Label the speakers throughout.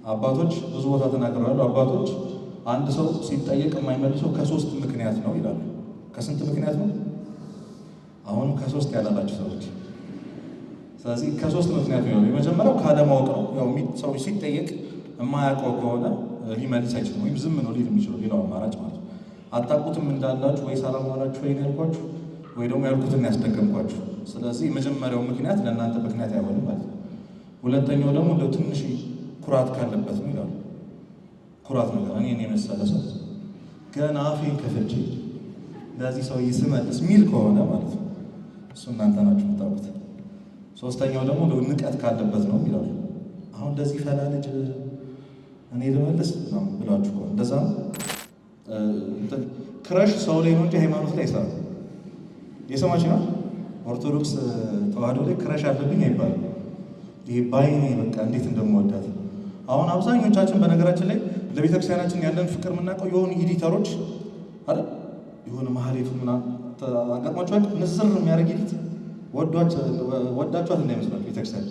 Speaker 1: አባቶች ብዙ ቦታ ተናግረዋል። አባቶች አንድ ሰው ሲጠየቅ የማይመልሰው ከሶስት ምክንያት ነው ይላሉ። ከስንት ምክንያት ነው? አሁን ከሶስት ያላላችሁ ሰዎች። ስለዚህ ከሶስት ምክንያት ነው። የመጀመሪያው ካለማወቅ ነው። ያው ሰው ሲጠየቅ የማያውቀው ከሆነ ሊመልስ አይችልም፣ ወይም ዝም ነው ሊል የሚችለው። ሌላው አማራጭ ማለት ነው አታውቁትም እንዳላችሁ ወይ ሰላም ዋላችሁ ወይ ያልኳችሁ ወይ ደግሞ ያልኩትን ያስደገምኳችሁ። ስለዚህ የመጀመሪያው ምክንያት ለእናንተ ምክንያት አይሆንም ማለት ነው። ሁለተኛው ደግሞ እንደው ትንሽ ኩራት ካለበት ነው ይላሉ። ኩራት ነገር እኔን የመሰለ ሰው ገና አፌን ከፍቼ ለዚህ ሰው ስመልስ ሚል ከሆነ ማለት ነው እሱ እናንተ ናችሁ የምታውቁት። ሶስተኛው ደግሞ እንደው ንቀት ካለበት ነው ይላሉ። አሁን እንደዚህ ፈላ ልጅ እኔ ልመልስ ነው ብላችሁ ከሆነ እንደዛ ነው። ክረሽ ሰው ላይ ነው እንጂ ሃይማኖት ላይ አይሰራም። የሰማችሁ ነው። ኦርቶዶክስ ተዋህዶ ላይ ክረሽ አለብኝ አይባልም። ይሄ ባይኔ በቃ እንዴት እንደምወዳት። አሁን አብዛኞቻችን በነገራችን ላይ ለቤተክርስቲያናችን ያለን ፍቅር የምናውቀው የሆኑ ኤዲተሮች አይደል? የሆነ ማህሌቱ ምናምን አጋጥሟቸዋል። ንዝር የሚያደርግ ኤዲት ወዳችኋት እንዳይመስላችሁ ቤተክርስቲያን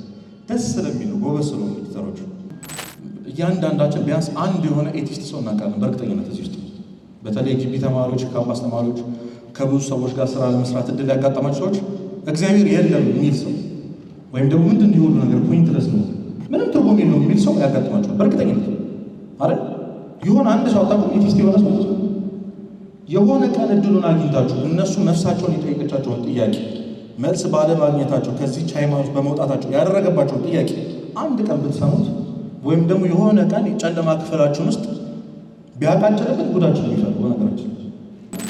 Speaker 1: ደስ ስለሚሉ ጎበዝ ስለሆኑ ኤዲተሮች። እያንዳንዳችን ቢያንስ አንድ የሆነ ኤቲስት ሰው እናውቃለን በእርግጠኝነት እዚህ ውስጥ። በተለይ ግቢ ተማሪዎች፣ ካምፓስ ተማሪዎች፣ ከብዙ ሰዎች ጋር ስራ ለመስራት እድል ያጋጠማቸው ሰዎች እግዚአብሔር የለም የሚል ሰው ወይም ደግሞ ምንድን ነው የሁሉ ነገር ፖይንትለስ ነው ምንም ትርጉም የለውም የሚል ሰው ያጋጥማቸዋል በእርግጠኝነት አይደል? የሆነ አንድ ሰው አታውቁም? ኤቲስት የሆነ ሰው የሆነ ቀን እድሉን አግኝታችሁ እነሱ ነፍሳቸውን የጠየቀቻቸውን ጥያቄ መልስ ባለማግኘታቸው ከዚህች ሃይማኖት በመውጣታቸው ያደረገባቸውን ጥያቄ አንድ ቀን ብትሰሙት ወይም ደግሞ የሆነ ቀን ጨለማ ክፍላችሁን ውስጥ ቢያቃጭልበት ጉዳችሁ የሚፈልጉ ነገራችን።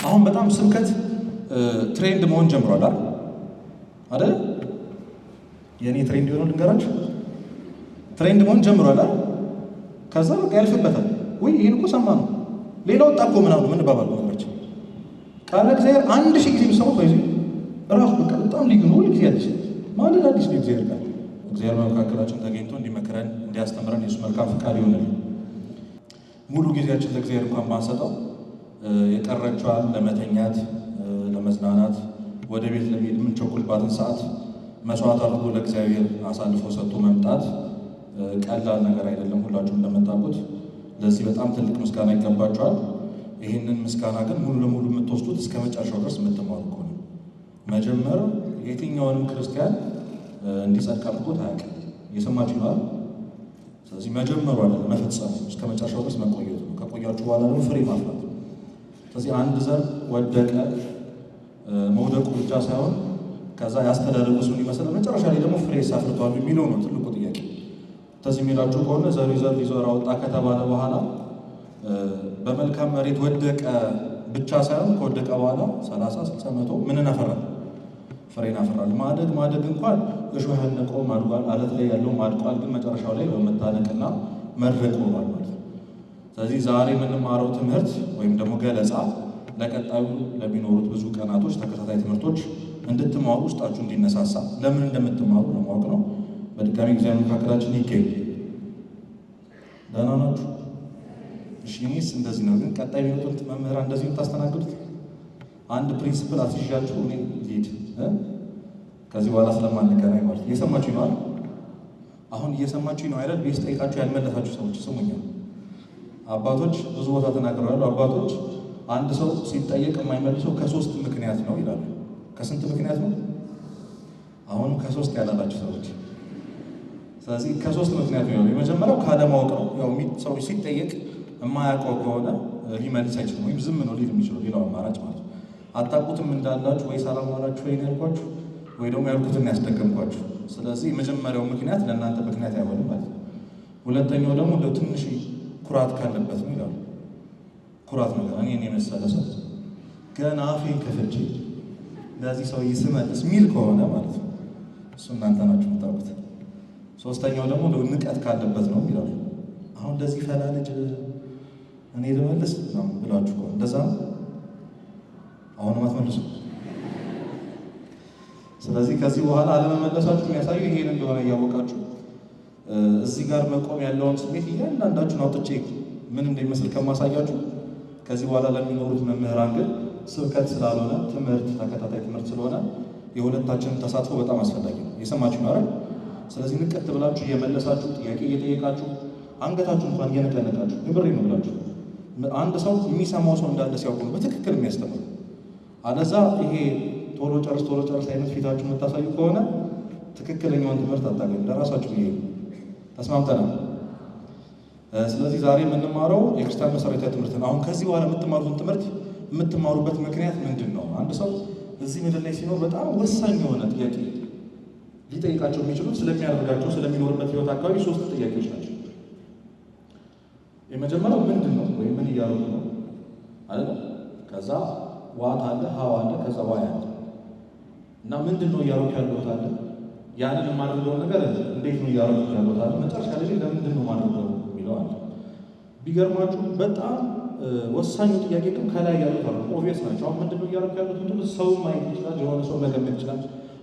Speaker 1: አሁን በጣም ስብከት ትሬንድ መሆን ጀምሯል አይደል? የእኔ ትሬንድ የሆነው ልንገራችሁ፣ ትሬንድ መሆን ጀምሯል። ከዛ በቃ ያልፍበታል። ወይ ይህን እኮ ሰማ ነው ሌላ ወጣ እኮ ምናምን ምን ባባሉ ነገራችን። ቃለ እግዚአብሔር 1000 ጊዜ ሰው በዚ ራሱ በቃ በጣም ሊግኑ ሁሉ ጊዜ ያለች ማለት አዲስ ነው። እግዚአብሔር ቃል እግዚአብሔር በመካከላችን ተገኝቶ እንዲመክረን እንዲያስተምረን የሱ መልካም ፍቃድ ይሆንልን። ሙሉ ጊዜያችን ለእግዚአብሔር እንኳን ባንሰጠው የቀረችዋን ለመተኛት ለመዝናናት ወደ ቤት ለመሄድ የምንቸኩልባትን ሰዓት መስዋዕት አድርጎ ለእግዚአብሔር አሳልፎ ሰጥቶ መምጣት ቀላል ነገር አይደለም። ሁላችሁም እንደምታውቁት ለዚህ በጣም ትልቅ ምስጋና ይገባችኋል። ይህንን ምስጋና ግን ሙሉ ለሙሉ የምትወስዱት እስከ መጨረሻው ድረስ የምትማሩ ከሆነ መጀመር የትኛውንም ክርስቲያን እንዲጸድቅ አድርጎት አያውቅም። እየሰማችሁ ነው። ስለዚህ መጀመሩ አለ መፈጸሙ እስከ መጨረሻው ድረስ መቆየቱ ነው። ከቆያችሁ በኋላ ደግሞ ፍሬ ማፍራት ነው። ስለዚህ አንድ ዘር ወደቀ መውደቁ ብቻ ሳይሆን ከዛ ያስተዳደጉ እሱን ይመስል መጨረሻ ላይ ደግሞ ፍሬ ሳፍርቷል የሚለው ነው ትልቁ ጥያቄ። ስለዚህ የሚላችሁ ከሆነ ዘሩ ዘር ሊዞራ ወጣ ከተባለ በኋላ በመልካም መሬት ወደቀ ብቻ ሳይሆን ከወደቀ በኋላ 30፣ 60፣ 100 ምንን አፈራል? ፍሬን አፈራል። ማደግ እንኳን እሾህ ያነቀውም አድጓል፣ አለት ላይ ያለውም አድቋል። ግን መጨረሻው ላይ በመታነቅና መድረቅ ሆኗል ማለት ነው። ስለዚህ ዛሬ የምንማረው ትምህርት ወይም ደግሞ ገለጻ ለቀጣዩ ለሚኖሩት ብዙ ቀናቶች ተከታታይ ትምህርቶች እንድትማሩ ውስጣችሁ እንዲነሳሳ ለምን እንደምትማሩ ለማወቅ ነው። በድጋሚ እግዚአብሔር መካከላችን ይገኝ። ደህና ናችሁ? እሺ፣ እኔስ እንደዚህ ነው። ግን ቀጣይ የሚመጡት መምህራን እንደዚህ የምታስተናግዱት አንድ ፕሪንሲፕል አስይዣችሁ እኔ ልሂድ ከዚህ በኋላ ስለማንገናኝ ማለት እየሰማችሁ ነው አይደል? አሁን እየሰማችሁ ነው አይደል? ቤት ጠይቃችሁ ያልመለሳችሁ ሰዎች ስሙኛል። አባቶች ብዙ ቦታ ተናግረዋል። አባቶች አንድ ሰው ሲጠየቅ የማይመልሰው ከሶስት ምክንያት ነው ይላሉ። ከስንት ምክንያት ነው? አሁን ከሶስት ያላላችሁ ሰዎች። ስለዚህ ከሶስት ምክንያት ነው። የመጀመሪያው ካለማወቅ ነው። ያው ሰው ሲጠየቅ የማያውቀው ከሆነ ሊመልስ አይችልም፣ ወይም ዝም ነው ሊል የሚችለው። ሌላው አማራጭ ማለት ነው አታውቁትም እንዳላችሁ ወይ ሰላም ዋላችሁ ወይ ያልኳችሁ ወይ ደግሞ ያልኩትን ያስደገምኳችሁ። ስለዚህ የመጀመሪያው ምክንያት ለእናንተ ምክንያት አይሆንም ማለት ነው። ሁለተኛው ደግሞ እንደው ትንሽ ኩራት ካለበት ነው ይላሉ። ኩራት ነገር እኔን የመሰለ ሰው ገና አፌን ከፍቼ ለዚህ ሰው ስመልስ ሚል ከሆነ ማለት ነው እሱ እናንተ ናችሁ የምታውቁት። ሶስተኛው ደግሞ እንደው ንቀት ካለበት ነው ይላሉ። አሁን እንደዚህ ፈላ ልጅ እኔ ልመልስ ነው ብላችሁ ከሆነ እንደዛ ነው። አሁንም አትመልሱ። ስለዚህ ከዚህ በኋላ አለመመለሳችሁ የሚያሳዩ ይሄን እንደሆነ እያወቃችሁ እዚህ ጋር መቆም ያለውን ስሜት እያንዳንዳችሁን አውጥቼ ምን እንደሚመስል ከማሳያችሁ ከዚህ በኋላ ለሚኖሩት መምህራን ግን ስብከት ስላልሆነ ትምህርት ተከታታይ ትምህርት ስለሆነ የሁለታችንን ተሳትፎ በጣም አስፈላጊ ነው። የሰማችሁ ነው አይደል? ስለዚህ ንቀት ብላችሁ እየመለሳችሁ ጥያቄ እየጠየቃችሁ አንገታችሁ እንኳን እየነቀነቃችሁ የምሬ ነው ብላችሁ አንድ ሰው የሚሰማው ሰው እንዳለ ሲያውቁ ነው በትክክል የሚያስተምሩ። አለዛ ይሄ ቶሎ ጨርስ አይነት ፊታችሁ የምታሳዩ ከሆነ ትክክለኛውን ትምህርት አታገኙ። ለራሳችሁ ይሄ ተስማምተናል። ስለዚህ ዛሬ የምንማረው የክርስቲያን መሰረታዊ ትምህርት ነው። አሁን ከዚህ በኋላ የምትማሩትን ትምህርት የምትማሩበት ምክንያት ምንድን ነው? አንድ ሰው እዚህ ምድር ላይ ሲኖር በጣም ወሳኝ የሆነ ጥያቄ ሊጠይቃቸው የሚችሉት ስለሚያደርጋቸው ስለሚኖርበት ህይወት አካባቢ 3 ጥያቄዎች ናቸው። የመጀመሪያው ምንድን ነው ወይም ምን እያደረጉ ነው አይደል? ከዛ ዋት አለ፣ ሀው አለ፣ ከዛ ዋይ አለ እና ምንድን ነው እያደረጉ ያሉት አለ። ያንን የማደርገውን ነገር እንዴት ነው እያደረጉ ያሉት አለ። መጨረሻ ላይ ለምንድን ነው ማድረገው የሚለው አለ። ቢገርማችሁ በጣም ወሳኙ ጥያቄ ግን ከላይ ያሉት አሉ ኦብቪየስ ናቸው። አሁን ምንድን ነው እያደረጉ ያሉት እንትን ሰው ማየት ይችላል፣ የሆነ ሰው መገመት ይችላል፣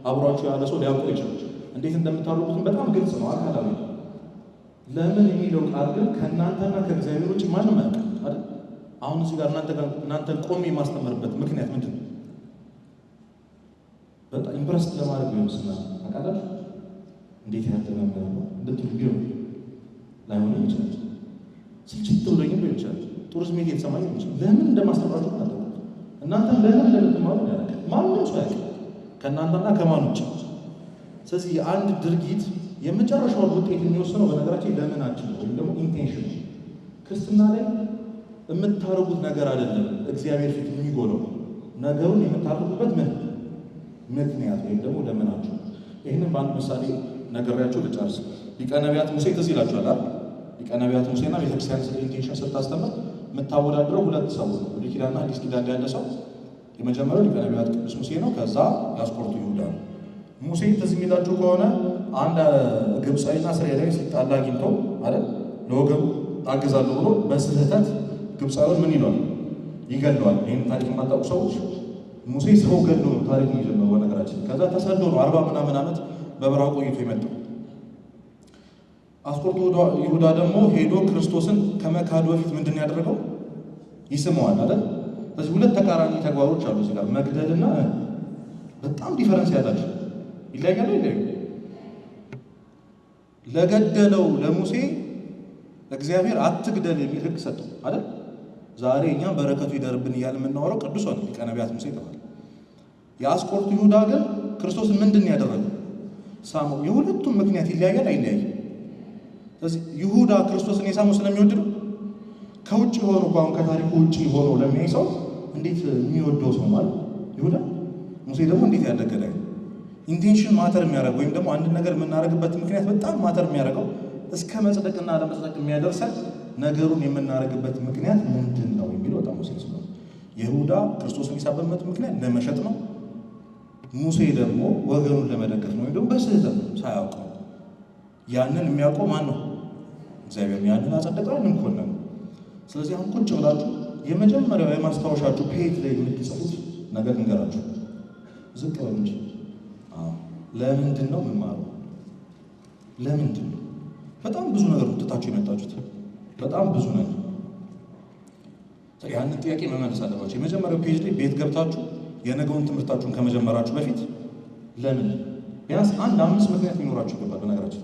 Speaker 1: አብሯችሁ ያለ ሰው ሊያውቀው ይችላል። እንዴት እንደምታደርጉትም በጣም ግልጽ ነው፣ አካላዊ ነው። ለምን የሚለው ቃል ግን ከእናንተና ከእግዚአብሔር ውጭ ማንም አያውቅም አይደል? አሁን እዚህ ጋር እናንተን ቆሜ የማስተምርበት ምክንያት ምንድን ነው? በጣም ኢምፕረስ ለማድረግ ነው ይመስላል። ታውቃላችሁ እንዴት ያለ መምህር ነው እንድትሉ ቢሆን ላይሆንም ይችላል። ስልችት ብሎኝ ሊሆን ይችላል። ጥሩ ስሜት የተሰማኝ ይችላል። ለምን እንደማስተምራችሁ ማለት ነው። እናንተም ለምን እንደምትማሩ ያውቃል። ማንም ሰው ያውቃል ከእናንተና ከማን ውጭ። ስለዚህ የአንድ ድርጊት የመጨረሻውን ውጤት የሚወስነው በነገራችን ለምናችን ነው ወይም ደግሞ ኢንቴንሽን። ክርስትና ላይ የምታደርጉት ነገር አይደለም እግዚአብሔር ፊት የሚጎለው ነገሩን የምታደርጉበት ምክንያት ወይም ደግሞ ለምናችሁ። ይህንን በአንድ ምሳሌ ነገሪያችሁ ልጨርስ። ሊቀ ነቢያት ሙሴ ትዝ ይላችኋል አይደል? ሊቀ ነቢያት ሙሴና ቤተክርስቲያን ስለ ኢንቴንሽን ስታስተምር የምታወዳድረው 2 ሰው ነው። ብሉይ ኪዳንና አዲስ ኪዳን ያለ ሰው የመጀመሪያው ሊቀ ነቢያት ቅዱስ ሙሴ ነው። ከዛ ያስቆርቱ ይሁዳ ነው። ሙሴ ትዝ የሚላችሁ ከሆነ አንድ ግብፃዊና እስራኤላዊ ሲጣላ አግኝቶ አይደል ለወገቡ አግዛለሁ ብሎ በስህተት ግብፃዊውን ምን ይሏል? ይገለዋል። ይህን ታሪክ የማታውቁ ሰዎች ሙሴ ሰው ገድሎ ነው ታሪክ የሚጀምረው በነገራችን። ከዛ ተሰዶ ነው 40 ምናምን ዓመት በበረሃ ቆይቶ የመጣው። አስቆርቱ ይሁዳ ደግሞ ሄዶ ክርስቶስን ከመካዱ በፊት ምንድን ያደረገው? ይስመዋል አይደል? ስለዚህ 2 ተቃራኒ ተግባሮች አሉ እዚህ ጋር መግደልና በጣም ዲፈረንስ ያላቸው ይለያያሉ። ለገደለው ለሙሴ እግዚአብሔር አትግደል የሚል ሕግ ሰጠው አይደል? ዛሬ እኛም በረከቱ ይደርብን እያልን የምናወራው ቅዱስ ሆነ ሊቀ ነቢያት ሙሴ ተባለ። የአስቆርቱ ይሁዳ ግን ክርስቶስን ምንድን ያደረገው? ሳመው። የሁለቱም ምክንያት ይለያያል አይለያይም? ስለዚህ ይሁዳ ክርስቶስን የሳመው ስለሚወድ ነው። ከውጭ ሆኖ እንኳን ከታሪኩ ውጭ ሆኖ ለሚያይ ሰው እንዴት የሚወደው ሰው ማለት ይሁዳ። ሙሴ ደግሞ እንዴት ያለ ገዳይ ነው። ኢንቴንሽን ማተር የሚያደርገው ወይም ደግሞ አንድ ነገር የምናደርግበት ምክንያት በጣም ማተር የሚያደርገው እስከ መጽደቅና ለመጽደቅ የሚያደርሰን ነገሩን የምናደርግበት ምክንያት ምንድን ነው የሚለው በጣም ወሳኝ ስለሆነ ይሁዳ ክርስቶስን የሳበበት ምክንያት ለመሸጥ ነው። ሙሴ ደግሞ ወገኑን ለመደገፍ ነው ወይም ደግሞ በስህተት ሳያውቅ ነው። ያንን የሚያውቀው ማን ነው? እግዚአብሔር። ያንን አጸደቀው እንኮነ ነው። ስለዚህ አሁን ቁጭ ብላችሁ የመጀመሪያው የማስታወሻችሁ ፔጅ ላይ የምትጽፉት ነገር እንገራችሁ። ዝቅ በሉ እንጂ ለምንድን ነው የምማረው? ለምንድን ነው? በጣም ብዙ ነገር ትታችሁ የመጣችሁት በጣም ብዙ ነገር። ያንን ጥያቄ መመለስ አለባችሁ። የመጀመሪያው ፔጅ ላይ ቤት ገብታችሁ የነገውን ትምህርታችሁን ከመጀመራችሁ በፊት ለምን ቢያንስ 5 ምክንያት ሊኖራችሁ ይገባል። በነገራችሁ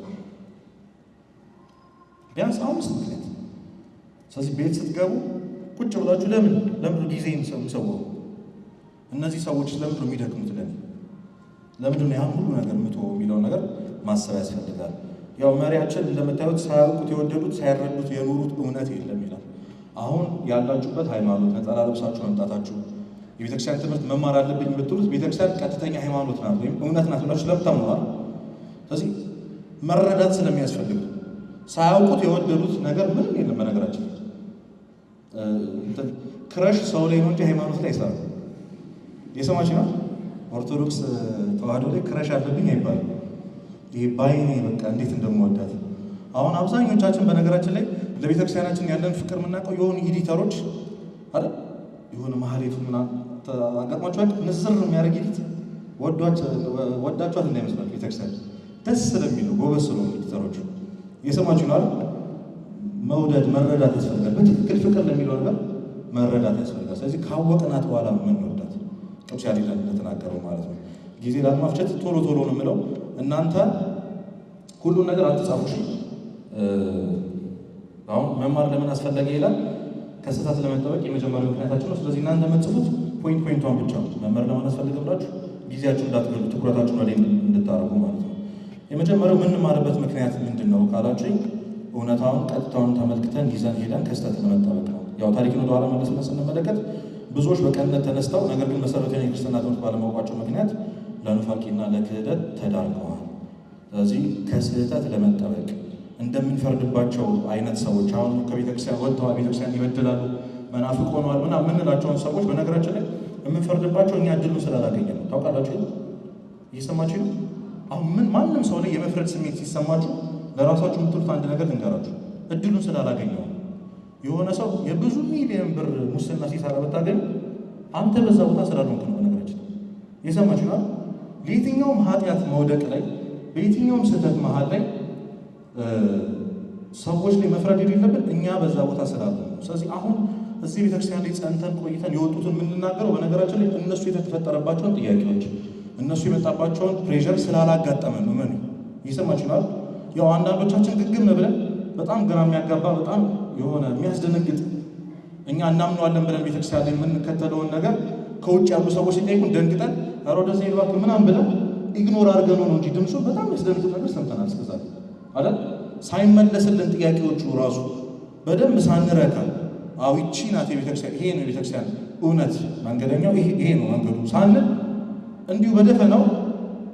Speaker 1: ቢያንስ 5 ምክንያት። ስለዚህ ቤት ስትገቡ ቁጭ ብላችሁ ለምን ጊዜን ሰው እነዚህ ሰዎች ለምን የሚደክሙት ለምንድን ነው ያን ሁሉ ነገር የምትወው የሚለውን ነገር ማሰብ ያስፈልጋል። ያው መሪያችን እንደምታዩት ሳያውቁት የወደዱት ሳይረዱት የኖሩት እውነት የለም ይላል። አሁን ያላችሁበት ሃይማኖት ነጠላ ለብሳችሁ መምጣታችሁ የቤተክርስቲያን ትምህርት መማር አለብኝ የምትሉት ቤተክርስቲያን ቀጥተኛ ሃይማኖት ናት ወይም እውነት ናት ብላችሁ ስለምታምኑ ነው። ስለዚህ መረዳት ስለሚያስፈልግ ሳያውቁት የወደዱት ነገር ምንም የለም። በነገራችን ክረሽ ሰው ላይ ነው እንጂ ሃይማኖት ላይ አይሰራም። የሰማች ነው ኦርቶዶክስ ተዋህዶ ላይ ክረሽ አለብኝ አይባልም። ይሄ ባይኔ በቃ እንዴት እንደምወዳት። አሁን አብዛኞቻችን በነገራችን ላይ ለቤተክርስቲያናችን ያለን ፍቅር የምናውቀው የሆኑ ኤዲተሮች አይደል የሆነ ማህሌቱ ምናምን አጋጥሟቸዋል። ንዝር የሚያደርግ ኤዲት ወዳችኋት እንዳይመስላችሁ ቤተክርስቲያን ደስ ስለሚሉ ጎበዝ ስለሆኑ ኤዲተሮች እየሰማችሁ ነው አይደል? መውደድ መረዳት ያስፈልጋል። በትክክል ፍቅር ለሚለው ነገር መረዳት ያስፈልጋል። ስለዚህ ካወቅናት በኋላ የምንወዳት ቅዱስ ያሬድ እንደተናገረው ማለት ነው። ጊዜ ላለማፍጨት ቶሎ ነው የምለው። እናንተ ሁሉን ነገር አትጻፉ። አሁን መማር ለምን አስፈለገ ይላል? ከስህተት ለመጠበቅ የመጀመሪያው ምክንያታችን ነው። ስለዚህ እናንተ የምትጽፉት ፖይንቷን ብቻ ነው። መማር ለምን አስፈለገ ብላችሁ ጊዜያችሁ እንዳትገሉ፣ ትኩረታችሁን ወደ እንድታረጉ ማለት ነው። የመጀመሪያው የምንማርበት ምክንያት ምንድን ነው ካላችሁኝ፣ እውነታውን ቀጥታውን ተመልክተን ይዘን ሄደን ከስህተት ለመጠበቅ ነው። ያው ታሪክን ወደኋላ መለስ ብለን ስንመለከት ብዙዎች በቀንነት ተነስተው ነገር ግን መሰረታዊ የክርስትና ትምህርት ባለማወቃቸው ምክንያት ለኑፋቄና ለክህደት ተዳርገዋል። ስለዚህ ከስህተት ለመጠበቅ እንደምንፈርድባቸው አይነት ሰዎች አሁን ከቤተክርስቲያን ወጥተዋል፣ ቤተክርስቲያን ይበድላሉ፣ መናፍቅ ሆነዋል ምናምን የምንላቸውን ሰዎች በነገራችን ላይ የምንፈርድባቸው እኛ እድሉን ስላላገኘ ነው። ታውቃላችሁ? እየሰማችሁ ነው? አሁን ማንም ሰው ላይ የመፍረድ ስሜት ሲሰማችሁ ለራሳችሁ የምትሉት አንድ ነገር ልንገራችሁ፣ እድሉን ስላላገኘው። የሆነ ሰው የብዙ ሚሊዮን ብር ሙስና ሲሰራ ብታገኝ አንተ በዛ ቦታ ስላልሆንክ ነው። በነገራችን እየሰማችሁ ነው? ለየትኛውም ኃጢአት መውደቅ ላይ በየትኛውም ስህተት መሀል ላይ ሰዎች ላይ መፍረድ የሌለብን እኛ በዛ ቦታ ስላለን ነው። ስለዚህ አሁን እዚህ ቤተክርስቲያን ላይ ጸንተን ቆይተን የወጡትን የምንናገረው በነገራችን ላይ እነሱ የተፈጠረባቸውን ጥያቄዎች እነሱ የመጣባቸውን ፕሬሸር ስላላጋጠመን ነው። ምን ይሰማችኋል? ያው አንዳንዶቻችን ግግም ብለን በጣም ግራ የሚያጋባ በጣም የሆነ የሚያስደነግጥ እኛ እናምነዋለን ብለን ቤተክርስቲያን ላይ የምንከተለውን ነገር ከውጭ ያሉ ሰዎች ሲጠይቁን ደንግጠን ኧረ ወደዚህ ይልባክ ምናምን ብለን ኢግኖር አድርገን ነው እንጂ ድምፁ በጣም ያስደነግጥ ነገር ሰምተናል እስከዛሬ አይደል? ሳይመለስልን ጥያቄዎቹ ራሱ በደንብ ሳንረካ አዎ ይቺ ናት የቤተክርስቲያን፣ ይሄ ነው የቤተክርስቲያን እውነት መንገደኛው ይሄ ነው መንገዱ ሳንል እንዲሁ በደፈናው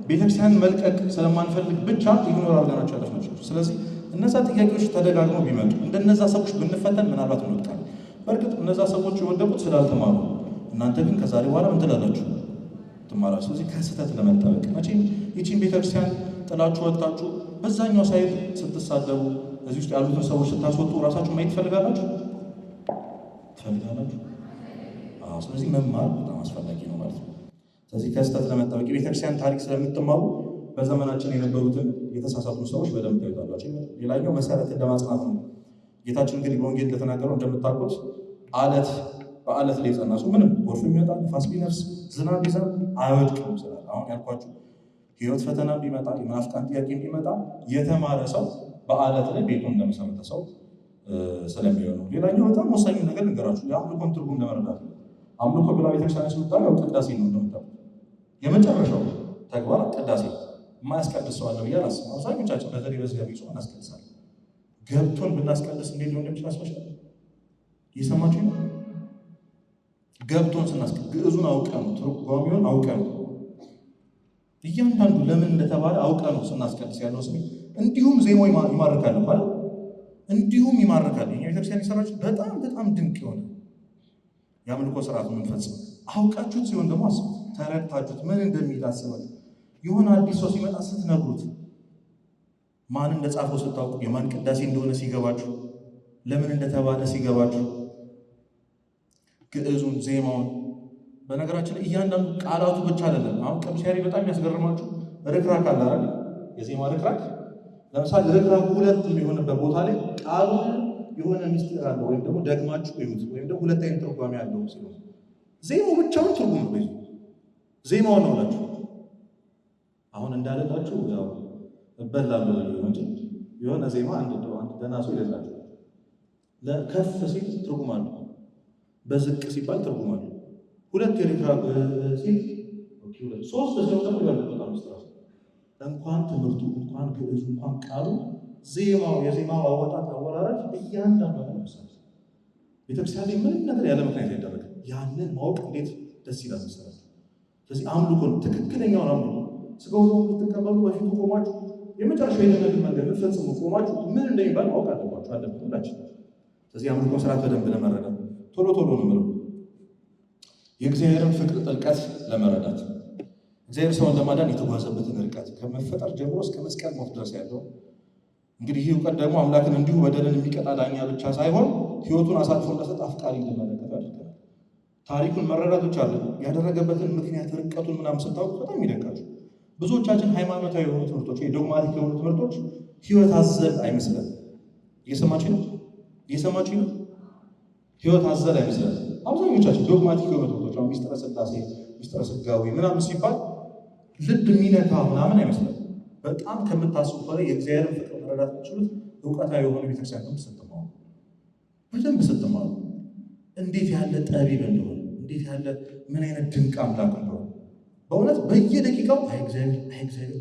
Speaker 1: ቤተክርስቲያን መልቀቅ ስለማንፈልግ ብቻ ኢግኖር አድርገናቸው ያለፍናቸው። ስለዚህ እነዛ ጥያቄዎች ተደጋግመው ቢመጡ እንደነዛ ሰዎች ብንፈተን ምናልባት እንወድቃለን። በእርግጥ እነዛ ሰዎች የወደቁት ስላልተማሩ፣ እናንተ ግን ከዛሬ በኋላ ምን ትላላችሁ? ትማራችሁ። ስለዚህ ከስህተት ለመጠበቅ መቼም ይቺን ቤተክርስቲያን ጥላችሁ ወጣችሁ በዛኛው ሳይድ ስትሳደቡ እዚህ ውስጥ ያሉትን ሰዎች ስታስወጡ ራሳችሁ ማየት ትፈልጋላችሁ? ስለዚህ መማር በጣም አስፈላጊ ነው ማለት ነው። ስለዚህ ከስህተት ለመጠበቅ የቤተክርስቲያን ታሪክ ስለምትማሩ በዘመናችን የነበሩትን የተሳሳቱ ሰዎች በደንብ ታዩታላችሁ። ሌላኛው መሰረት እንደማጽናት ነው። ጌታችን እንግዲህ በወንጌል እንደተናገረው እንደምታውቁት አለት በአለት ላይ የጸና ሰው ምንም ጎርፍ ቢመጣ ንፋስ ቢነፍስ ዝናብ ቢዘንብ አይወድቅም ስላለ አሁን ያልኳችሁ ህይወት ፈተና ቢመጣ የመናፍቃን ጥያቄ ቢመጣ የተማረ ሰው በአለት ላይ ቤቱን እንደመሰረተ ሰው ስለሚሆን ነው። ሌላኛው በጣም ወሳኙ ነገር ልንገራችሁ፣ የአምልኮን ትርጉም ለመረዳት ነው። አምልኮ ብላ ቤተክርስቲያን ስምጣው ቅዳሴ ነው እንደምታውቁት። የመጨረሻው ተግባር ቅዳሴ የማያስቀድስ ሰው አለ ብዬ አላስብም። አብዛኞቻችን በተለይ በዚህ ያሉ ሰው እናስቀድሳለን። ገብቶን ብናስቀድስ እንዴት ሊሆን እንደሚችል አስበሽታል? እየሰማችሁ ነው? ገብቶን ስናስቀድስ ግዕዙን አውቀን ትርጓሜውን አውቀን እያንዳንዱ ለምን እንደተባለ አውቀን ነው ስናስቀድስ ያለው ስሜት። እንዲሁም ዜማው ይማርካል ማለት እንዲሁም ይማርካል። የኛ ቤተክርስቲያን የሰራች በጣም በጣም ድንቅ የሆነ የአምልኮ ስርዓት የምንፈጽም አውቃችሁት ሲሆን ደግሞ አስቡት፣ ተረድታችሁት ምን እንደሚል አስባችሁ የሆነ አዲስ ሰው ሲመጣ ስትነግሩት ማን እንደጻፈው ስታውቁ የማን ቅዳሴ እንደሆነ ሲገባችሁ ለምን እንደተባለ ሲገባችሁ ግዕዙን ዜማውን በነገራችን ላይ እያንዳንዱ ቃላቱ ብቻ አይደለም። አሁን ቅዱስ ያሬድ በጣም የሚያስገርማችሁ ርክራክ አለ አይደል? የዜማ ርክራክ ለምሳሌ ርክራኩ ሁለት የሚሆንበት ቦታ ላይ ቃሉ የሆነ ምስጢር አለው ወይም ደግሞ ደግማችሁ ይዩት ወይም ደግሞ ሁለት አይነት ትርጓሜ አለው ሲሉ ዜማው ብቻውን ትርጉም ነው። ዜማው ነው አላችሁ። አሁን እንዳለላችሁ ያው እበላለሁ እንጂ የሆነ ዜማ አንድ ደህና ሰው ይላል። ለከፍ ሲል ትርጉም አለው፣ በዝቅ ሲባል ትርጉም አለው። ሁለት የርክራክ ሲል ሁለት ሶስት ሰው ደግሞ ይላል። በጣም ስትራስ እንኳን ትምህርቱ እንኳን ግዕዙ እንኳን ቃሉ ዜማው የዜማው አወጣጥ አወራረድ እያንዳንዱ ነው። ቤተክርስቲያን ላይ ምንም ነገር ያለ ምክንያት አይደረግ። ያንን ማወቅ እንዴት ደስ ይላል መሰለኝ። ስለዚህ አምልኮን ትክክለኛውን አምልኮ ስጋው ነው የምትቀበሉ በፊቱ ቆማችሁ የመጨረሻ የደህንነት መንገድ ልትፈጽሙ ቆማችሁ ምን እንደሚባል ማወቅ አለባችሁ አለብን ሁላችን። ስለዚህ አምልኮን ስርዓት በደንብ ለመረዳት ቶሎ ነው የምለው የእግዚአብሔርን ፍቅር ጥልቀት ለመረዳት እግዚአብሔር ሰውን ለማዳን የተጓዘበትን ርቀት ከመፈጠር ጀምሮ እስከ መስቀል ሞት ድረስ ያለው እንግዲህ ይህ እውቀት ደግሞ አምላክን እንዲሁ በደልን የሚቀጣ ዳኛ ብቻ ሳይሆን ሕይወቱን አሳልፎ እንደሰጠ አፍቃሪ እንድንመለከት አድርገናል። ታሪኩን መረዳት ብቻ አለ ያደረገበትን ምክንያት ርቀቱን ምናምን ስታውቁ በጣም ይደንቃችሁ። ብዙዎቻችን ሃይማኖታዊ የሆኑ ትምህርቶች ወይ ዶግማቲክ የሆኑ ትምህርቶች ሕይወት አዘል አይመስለን። እየሰማችሁ ነው? ሕይወት አዘል አይመስለን። አብዛኞቻችን ዶግማቲክ የሆኑ ትምህርቶች አሁን ሚስጥረ ሥላሴ ሚስጥረ ሥጋዌ ምናምን ሲባል ልብ የሚነካ ምናምን አይመስለን። በጣም ከምታስቡ በላይ የእግዚአብሔርን ፍቅር መረዳት የምትችሉት እውቀታዊ የሆነ ቤተክርስቲያን ስትማሩ በደንብ ስትማሩ እንዴት ያለ ጠቢብ እንደሆነ እንዴት ያለ ምን አይነት ድንቅ አምላክ እንደሆነ በእውነት በየደቂቃው አይ እግዚአብሔር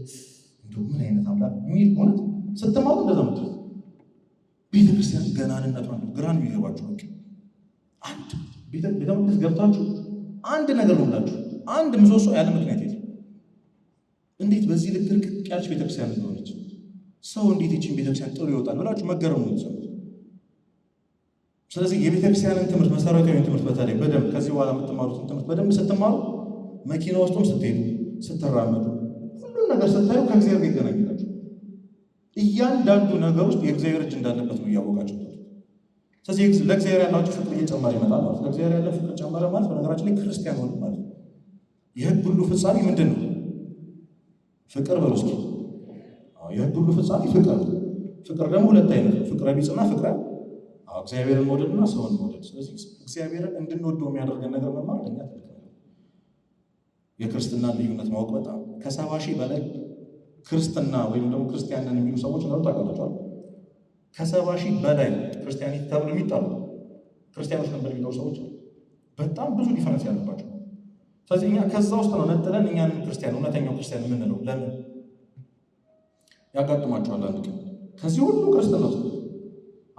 Speaker 1: እንደው ምን አይነት አምላክ የሚል እውነት ስትማሩ እንደዛ ምትሉ ቤተክርስቲያን ገናንነቷን ግራን የሚገባችሁ በቃ አንድ ቤተ መቅደስ ገብታችሁ አንድ ነገር ነው ብላችሁ አንድ ምሰሶ ያለ ምክንያት የለም። እንዴት በዚህ ልክ ርቅቅ ያለች ቤተክርስቲያን እንደሆነች ሰው እንዴት ይህችን ቤተክርስቲያን ጥሩ ይወጣል ብላችሁ መገረሙ ነው። ስለዚህ የቤተክርስቲያንን ትምህርት መሰረታዊ ትምህርት በተለይ በደንብ ከዚህ በኋላ የምትማሩትን ትምህርት በደንብ ስትማሩ መኪና ውስጥም ስትሄዱ ስትራመዱ ሁሉም ነገር ስታዩ ከእግዚአብሔር ጋር ይገናኛላችሁ። እያንዳንዱ ነገር ውስጥ የእግዚአብሔር እጅ እንዳለበት ነው እያወቃችሁ። ስለዚህ ለእግዚአብሔር ያላችሁ ፍቅር እየጨመረ ይመጣል ማለት ነው። ለእግዚአብሔር ያለ ፍቅር ጨመረ ማለት በነገራችን ላይ ክርስቲያን ሆነ ማለት ነው። የሕግ ሁሉ ፍጻሜ ምንድን ነው? ፍቅር በሉ እስኪ። የሕግ ሁሉ ፍጻሜ ፍቅር። ፍቅር ደግሞ ሁለት አይነት ነው፣ ፍቅረ ቢጽና ፍቅረ እግዚአብሔርን መውደድና ሰውን መውደድ። ስለዚህ እግዚአብሔርን እንድንወደው የሚያደርገን ነገር መማር ለኛ ትልቅ ነው። የክርስትና ልዩነት ማወቅ በጣም ከ70 ሺህ በላይ ክርስትና ወይም ደግሞ ክርስቲያንን የሚሉ ሰዎች ነው ታውቃላችሁ። ከ70 ሺህ በላይ ክርስቲያኒቲ ተብሎ የሚጠሩ ክርስቲያኖች ነበር የሚጠሩ ሰዎች በጣም ብዙ ዲፈረንስ ያለባቸው። ስለዚህ እኛ ከዛ ውስጥ ነው ነጥለን እኛንም ክርስቲያን እውነተኛው ክርስቲያን የምንለው። ለምን ያጋጥማቸዋል? አንድ ቀን ከዚህ ሁሉ ክርስትና ውስጥ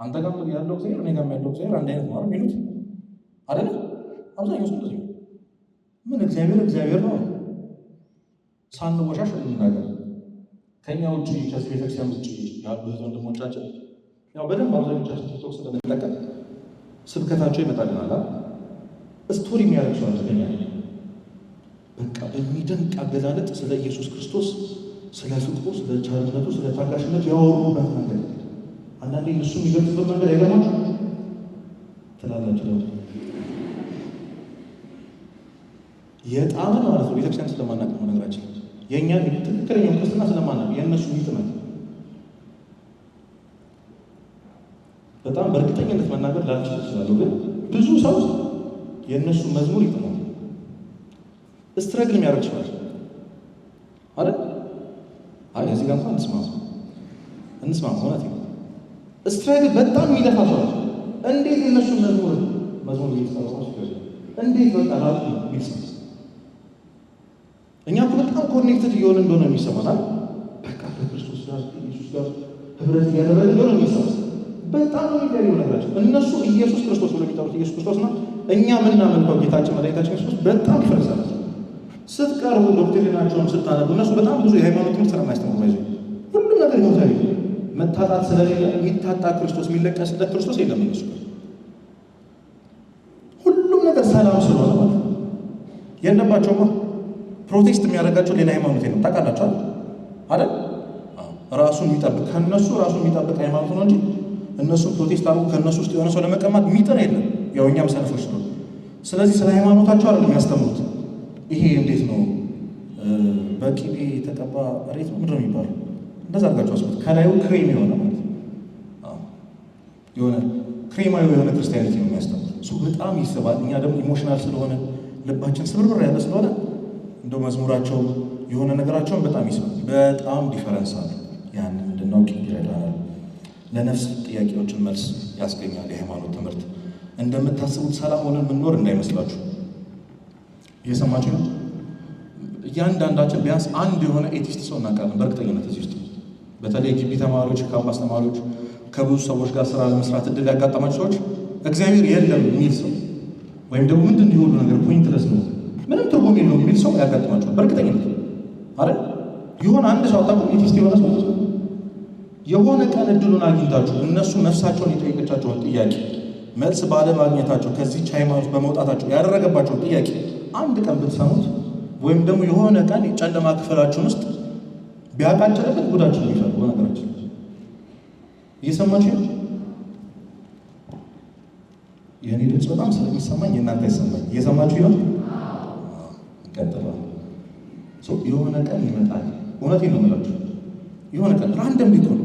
Speaker 1: አንተ ጋር ያለው እግዚአብሔር እኔ ጋር ያለው እግዚአብሔር አንድ አይነት ነው የሚሉት አይደል? አብዛኛው ሰው እንደዚህ ምን እግዚአብሔር ነው ሳንወሻሽ እንናገር። ከኛ ውጭ ከዚህ ቤተክርስቲያን ውጭ ያሉ ወንድሞቻችን ያው በደንብ አብዛኞቻችን ቲክቶክ ስለምንጠቀም ስብከታቸው ይመጣልናል። ስቶሪ የሚያደርግ ሰው አለኛ በቃ በሚደንቅ አገላለጥ ስለ ኢየሱስ ክርስቶስ፣ ስለ ፍቅሩ፣ ስለ ቸርነቱ፣ ስለ ታጋሽነቱ ያወሩበት መንገድ አንዳንዴ እሱ የሚገልጽበት መንገድ አይገርማችሁ ትላላችሁ። የጣመን ማለት ነው ቤተክርስቲያን ስለማናውቅ ነው ነገራችን። የእኛን ትክክለኛው ክርስትና ስለማናውቅ የእነሱ ይጥመን በጣም በእርግጠኝነት መናገር ላልችል እችላለሁ፣ ግን ብዙ ሰው የእነሱ መዝሙር ይጥመው ስትረግል የሚያደርግ ይችላል አይደል? አይ እዚህ ጋር እንኳን እንስማ እውነት ነው። ስትረግል በጣም የሚለፋ ሰው እንዴት የእነሱ መዝሙር እየተሰራ እንዴት በቃ ራሱ የሚሰማ እኛ እኮ በጣም ኮኔክትድ እየሆነ እንደሆነ የሚሰማናል። በቃ ከክርስቶስ ጋር ኢየሱስ ጋር ህብረት እያደረገ እንደሆነ የሚሰማ በጣም ነው የሚገርመው ነገራቸው። እነሱ ኢየሱስ ክርስቶስ ብሎ የሚጠሩት ኢየሱስ ክርስቶስ ነው። እኛ የምናመልከው ጌታችን መድኃኒታችን ኢየሱስ በጣም ይፈርሳል። ስትቀርቡ ዶክትሪናቸውን ስታነቡ እነሱ በጣም ብዙ የሃይማኖት ትምህርት ስለማያስተምሩ ነው። ሁሉም ነገር ይሞታል። መታጣት ስለሌለ የሚታጣ ክርስቶስ የሚለቀስለት ክርስቶስ የለም። እነሱ ሁሉም ነገር ሰላም ስለሆነ ማለት የለባቸውማ። ፕሮቴስት የሚያደርጋቸው ሌላ ሃይማኖት የለም። ታውቃላችኋል አይደል? ራሱን የሚጠብቅ ከእነሱ ራሱን የሚጠብቅ ሃይማኖት ነው እንጂ እነሱ ፕሮቴስት አድርጎ ከእነሱ ውስጥ የሆነ ሰው ለመቀማት የሚጥር የለም። ያው እኛም ሰነፎች ነው። ስለዚህ ስለ ሃይማኖታቸው አይደለም የሚያስተምሩት። ይሄ እንዴት ነው በቂቤ የተቀባ ሬት ነው ምንድን ነው የሚባለው? እንደዛ አድርጋቸው አስቡት። ከላዩ ክሬም የሆነ ማለት ነው የሆነ ክሬማዊ የሆነ ክርስቲያኒቲ ነው የሚያስተምሩት። እሱ በጣም ይስባል። እኛ ደግሞ ኢሞሽናል ስለሆነ ልባችን ስብርብር ያለ ስለሆነ እንደው መዝሙራቸው የሆነ ነገራቸውን በጣም ይስባል። በጣም ዲፈረንስ አለ። ያንን እንድናውቅ ይረዳናል። ለነፍስ ጥያቄዎችን መልስ ያስገኛል። የሃይማኖት ትምህርት እንደምታስቡት ሰላም ሆነን የምንኖር እንዳይመስላችሁ። እየሰማችሁ ነው? እያንዳንዳችን ቢያንስ አንድ የሆነ ኤቲስት ሰው እናውቃለን በእርግጠኝነት እዚህ ውስጥ። በተለይ ግቢ ተማሪዎች፣ ካምፓስ ተማሪዎች፣ ከብዙ ሰዎች ጋር ስራ ለመስራት እድል ያጋጠማቸው ሰዎች እግዚአብሔር የለም የሚል ሰው ወይም ደግሞ ምንድን የሁሉ ነገር ፖይንትለስ ነው ምንም ትርጉም የለውም የሚል ሰው ያጋጥማቸዋል በእርግጠኝነት አይደል? የሆነ አንድ ሰው አታውቁም? ኤቲስት የሆነ ሰው የሆነ ቀን እድሉን አግኝታችሁ እነሱ ነፍሳቸውን የጠየቀቻቸውን ጥያቄ መልስ ባለማግኘታቸው ከዚህች ሃይማኖት በመውጣታቸው ያደረገባቸውን ጥያቄ አንድ ቀን ብትሰሙት ወይም ደግሞ የሆነ ቀን የጨለማ ክፍላችሁን ውስጥ ቢያቃጭልበት ጉዳችሁ ነው የሚፈልጉ ነገራችን። እየሰማችሁ ነው? የእኔ ድምፅ በጣም ስለሚሰማኝ የእናንተ አይሰማኝ። እየሰማችሁ ነው? ይቀጥላል። የሆነ ቀን ይመጣል። እውነቴን ነው የምላችሁ። የሆነ ቀን ራንደም ሊሆን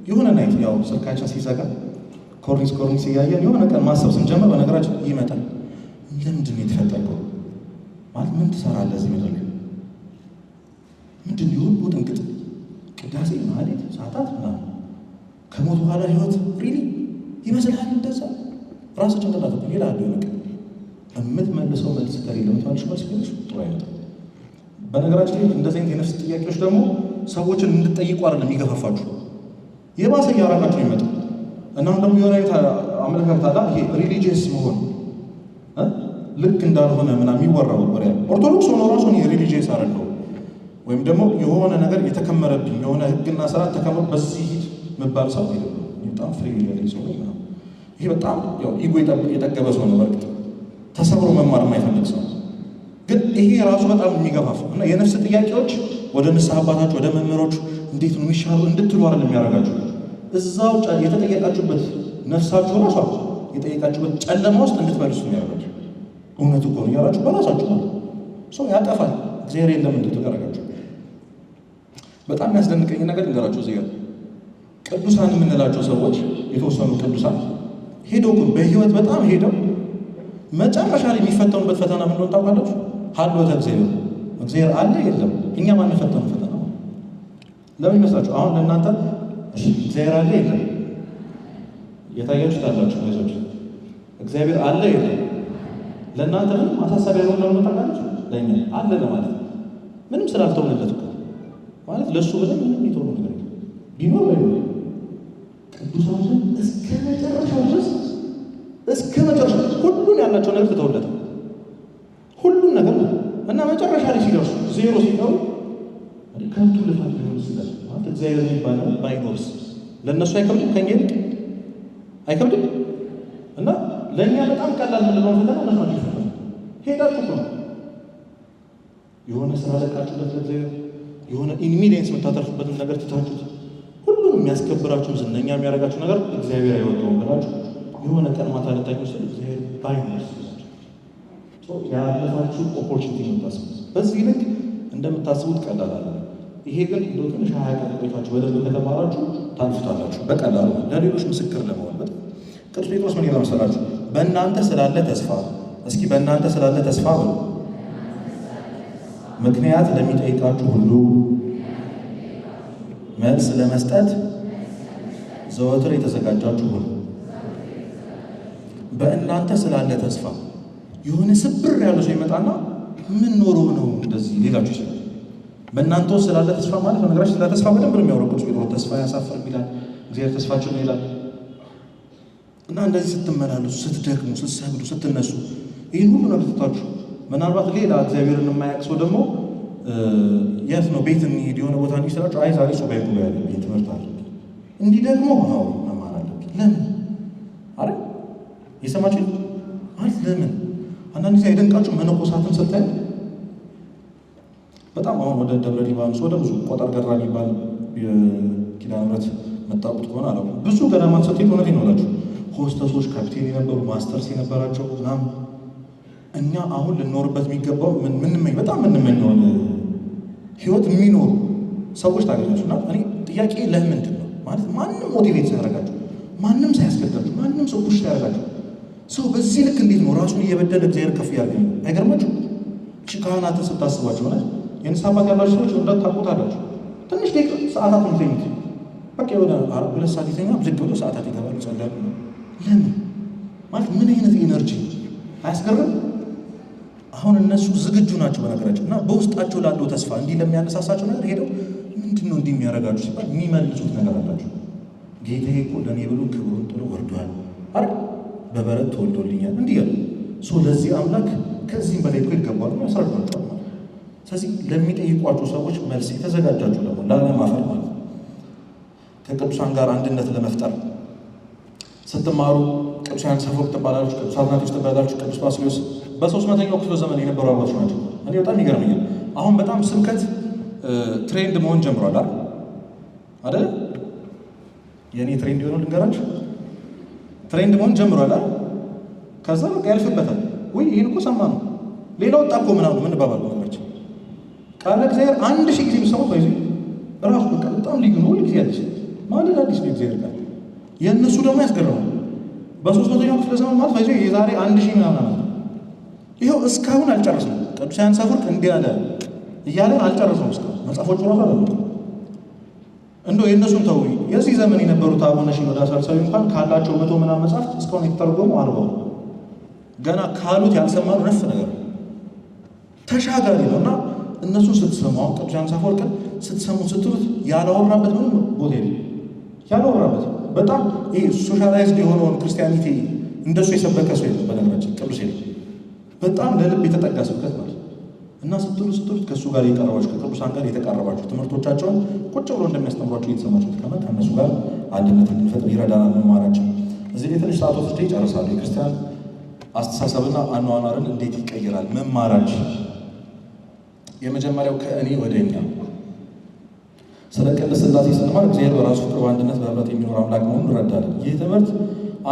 Speaker 1: የሆነ ናይት ያው ስልካችን ሲዘጋ ኮርኒስ እያየን የሆነ ቀን ማሰብ ስንጀምር በነገራችን ይመጣል። ለምንድን ነው የተፈጠርከው? ማለት ምን ትሰራለህ እዚህ ምድር ላይ? ምንድን ነው ሁሉ ጥንቅጥ ቅዳሴ ማለት ሰዓታት ምናምን ከሞት በኋላ ህይወት ሪሊ ይመስልሃል? እንደዛ ራስ ጭንቅላት ነው ሄዳ ነው ነገር የምትመልሰው መልስ ከሌለ የምትመልሰው መልስ ከሌለ ጥሩ አይመጣም። በነገራችን ላይ እንደዚህ አይነት የነፍስ ጥያቄዎች ደግሞ ሰዎችን እንድትጠይቁ አይደለም የሚገፋፋችሁ፣ የባሰ እያራቃችሁ ይመጣ እና ደግሞ የሆነ አይነት አመለካከት አለ። ይሄ ሪሊጂየስ መሆን ልክ እንዳልሆነ ምናምን የሚወራው ወሬ ኦርቶዶክስ ሆኖ ራሱ እኔ ሪሊጂየስ አይደለሁም ወይም ደግሞ የሆነ ነገር የተከመረብኝ የሆነ ህግና ስርዓት ተከምሮ በዚህ ሂድ መባል ሰው አይደለም። በጣም ፍሪ ያለኝ ሰው ነው። ይሄ በጣም ያው ኢጎ የጠገበ ሰው ነው። በርግጥ ተሰብሮ መማር የማይፈልግ ሰው ግን ይሄ ራሱ በጣም የሚገፋፋ እና የነፍስ ጥያቄዎች ወደ ንስሐ አባታችሁ ወደ መምህሮች እንዴት ነው የሚሻሉ እንድትሉ አይደለም የሚያደርጋችሁ። እዛው የተጠየቃችሁበት ነፍሳችሁ ራሷ የጠየቃችሁበት ጨለማ ውስጥ እንድትመልሱ የሚያደርጋችሁ እውነት እኮ ነው እያላችሁ በራሳችሁ ነው። ሰው ያጠፋል እግዚአብሔር የለም እንድትሉ ያደርጋችሁ። በጣም የሚያስደንቀኝ ነገር ልንገራችሁ። እዚህ ጋር ቅዱሳን የምንላቸው ሰዎች የተወሰኑ ቅዱሳን ሄደው ግን በህይወት በጣም ሄደው መጨረሻ ላይ የሚፈተኑበት ፈተና ምን እንደሆነ ታውቃላችሁ? ሀልወተ እግዚአብሔር አለ የለም። እኛ ማንፈተነው ፈተና ለምን ይመስላችሁ? አሁን ለእናንተ እግዚአብሔር አለ የለም የታያችሁት አላችሁ ወይሶች እግዚአብሔር አለ የለም ለእናንተ ምንም ማሳሰቢያ ነው እንደሆነ ታውቃላችሁ። ለእኛ አለ ለማለት ምንም ስላልተውንለት እኮ ማለት ለእሱ ብለን ምንም የተሆኑ ነገር ቢኖር ወይ ቅዱሳን እስከ መጨረሻው ድረስ እስከ መጨረሻ ሁሉን ያላቸው ነገር ተተውለታል። ሁሉን ነገር እና መጨረሻ ላይ ሲደርሱ ዜሮ ሲቀሩ ከንቱ ልፋት ሊሆን ይችላል ማለት እግዚአብሔር የሚባለው ባይኖርስ ለእነሱ አይከብድም? ከኛ ይልቅ አይከብድም? እና ለእኛ በጣም ቀላል ምንድነው ፈተና ለማለት ይፈታል። ሄዳችሁ ነው የሆነ ስራ ለቃችሁለት ለእግዚአብሔር የሆነ ኢንሚሊየንስ የምታተርፉበትን ነገር ትታችሁት ሁሉም የሚያስከብራችሁ ዝነኛ የሚያደርጋችሁ ነገር እግዚአብሔር አይወጣውም ብላችሁ የሆነ ቀን ማታ ልታዩ ስል እግዚአብሔር ባይኖርስ ያለፋችሁ ኦፖርቹኒቲ ነው ታስቡ። በዚህ ልክ እንደምታስቡት ቀላል አለ። ይሄ ግን እንደው ትንሽ 20 ቀን ቆይታችሁ በደንብ ከተማራችሁ ታልፉታላችሁ በቀላሉ ለሌሎች ምስክር ለመሆን። ቅዱስ ጴጥሮስ ምን ይላል መሰላችሁ? በእናንተ ስላለ ተስፋ፣ እስኪ በእናንተ ስላለ ተስፋ በሉ፣ ምክንያት ለሚጠይቃችሁ ሁሉ መልስ ለመስጠት ዘወትር የተዘጋጃችሁ ሁኑ። በእናንተ ስላለ ተስፋ የሆነ ስብር ያለ ሰው ይመጣና ምን ኖሮ ነው እንደዚህ ሌላችሁ ይችላል። በእናንተ ውስጥ ስላለ ተስፋ ማለት በነገራችን ስለ ተስፋ በደንብ ነው የሚያወራው ቅዱስ ጴጥሮስ። ተስፋ ያሳፍር ይላል፣ እግዚአብሔር ተስፋችን ነው ይላል። እና እንደዚህ ስትመላለሱ፣ ስትደክሙ፣ ስትሰግዱ፣ ስትነሱ ይህን ሁሉ ነገር ትታችሁ ምናልባት ሌላ እግዚአብሔርን የማያውቅ ሰው ደግሞ የት ነው ቤት እንሂድ የሆነ ቦታ እንሂድ ስላችሁ አይ ዛሬ ሱባኤ ጉባኤ አለ ትምህርት አለ እንዲህ ደግሞ አዎ መማር አለብኝ ለምን አረ የሰማችሁ ማለት ለምን አንዳንድ ጊዜ አይደንቃችሁ? መነኮሳትን ስታይ በጣም አሁን ወደ ደብረ ሊባኖስ ወደ ብዙ ቆጠር ገራ የሚባል የኪዳነ ምሕረት መጣቁት ከሆነ አላውቅም ብዙ ገዳማት ስትሄዱ እውነቴን ነው እላችሁ ሆስተሶች ካፕቴን የነበሩ ማስተርስ የነበራቸው ምናምን እኛ አሁን ልንኖርበት የሚገባው በጣም የምንመኘውን ህይወት የሚኖሩ ሰዎች ታገኛችሁ። እና እኔ ጥያቄ ለምንድን ነው ማለት ማንም ሞቲቬት ሳያደርጋችሁ ማንም ሳያስገዳችሁ ማንም ሰው ፑሽ ሳያደርጋችሁ ሰው በዚህ ልክ እንዴት ነው ራሱን እየበደለ እግዚአብሔር ከፍ ያደርገኝ? አይገርማችሁ? ካህናትን ስታስባችሁ ሆነ የንስሐ አባት ያላችሁ ሰዎች ወዳት ታውቁታላችሁ። ትንሽ ደቂቃ ሰዓታት ነው የሚተኙት። በቃ የሆነ 2 ሰዓት ይተኛ ብድግ ብሎ ሰዓታት ይገባሉ ይጸልያሉ። ለምን ማለት ምን አይነት ኢነርጂ አያስገርም? አሁን እነሱ ዝግጁ ናቸው በነገራቸው እና በውስጣቸው ላለው ተስፋ እንዲህ ለሚያነሳሳቸው ነገር ሄደው ምንድን ነው እንዲህ የሚያደርጋችሁ ሲባል የሚመልሱት ነገር አላቸው። ጌታዬ እኮ ለእኔ ብሎ ክብሩን ጥሎ ወርዷል አይደል በበረት ተወልዶልኛል እንዲህ ያሉ ሰው ለዚህ አምላክ ከዚህም በላይ እኮ ይገባል ያስረዷቸዋል። ስለዚህ ለሚጠይቋቸው ሰዎች መልስ የተዘጋጃችሁ ደግሞ ላለማፈር ማለት ከቅዱሳን ጋር አንድነት ለመፍጠር ስትማሩ ቅዱሳን ሰፎቅ ትባላላችሁ፣ ቅዱስ አትናቴዎስ ትባላላችሁ፣ ቅዱስ ባስልዮስ በ300ኛው ክፍለ ዘመን የነበሩ አባቶች ናቸው። እኔ በጣም ይገርመኛል። አሁን በጣም ስብከት ትሬንድ መሆን ጀምሯል አይደል? የእኔ ትሬንድ የሆነው ልንገራችሁ ትሬንድ መሆን ጀምሯል አይደል? ከዛ በቃ ያልፍበታል ወይ ይህን እኮ ሰማ ነው ሌላ ወጣ እኮ ምናምን ምን ባባሉ ነገራችን ቃለ እግዚአብሔር 1000 ጊዜ የሚሰማው ባይዙ ራሱ በቃ በጣም ልዩ ነው። ሁሉ ጊዜ አዲስ ማለት አዲስ ነው እግዚአብሔር ቃል። የእነሱ ደግሞ ያስገርማል። በ300ኛው ክፍለ ዘመን ማለት ባይዙ የዛሬ 1000 ምናምን ይኸው እስካሁን አልጨረስንም። ቅዱስ ዮሐንስ አፈወርቅ እንዲህ አለ እያለን አልጨረስነውም እስካሁን መጽሐፎቹ ራሱ አላሉ እንደው የእነሱን ተው። የዚህ ዘመን የነበሩት አቡነ ሽኖዳ ሳልሳዊ እንኳን ካላቸው 100 ምናምን መጽሐፍት እስካሁን የተተረጎሙ 40 ገና ካሉት ያልሰማነው ነፍ ነገር ተሻጋሪ ነው። እና እነሱን ስትሰሙ አሁን ቅዱስ ዮሐንስ አፈወርቅን ስትሰሙ ስትሉት ያላወራበት ምንም ቦታ የለም። ያላወራበት በጣም ይሄ ሶሻላይዝድ የሆነውን ክርስቲያኒቲ እንደሱ የሰበከ ሰው የለም። በነገራችን ቅዱስ የለም። በጣም ለልብ የተጠጋ ስብከት ማለት እና ስትሉት ከእሱ ጋር የቀረባችሁ ከቅዱሳን ጋር የተቃረባችሁ ትምህርቶቻቸውን ቁጭ ብሎ እንደሚያስተምሯቸው እየተሰማችሁ ትቀመጥ ከእነሱ ጋር አንድነት እንድንፈጥር ይረዳናል መማራችን። እዚህ ላይ ትንሽ ሰዓት ወስጄ ይጨርሳሉ። የክርስቲያን አስተሳሰብና አኗኗርን እንዴት ይቀይራል መማራችን። የመጀመሪያው ከእኔ ወደ እኛ። ስለ ቅድስት ሥላሴ ስንማር እግዚአብሔር በራሱ ፍቅር በአንድነት በህብረት የሚኖር አምላክ መሆኑን እንረዳለን። ይህ ትምህርት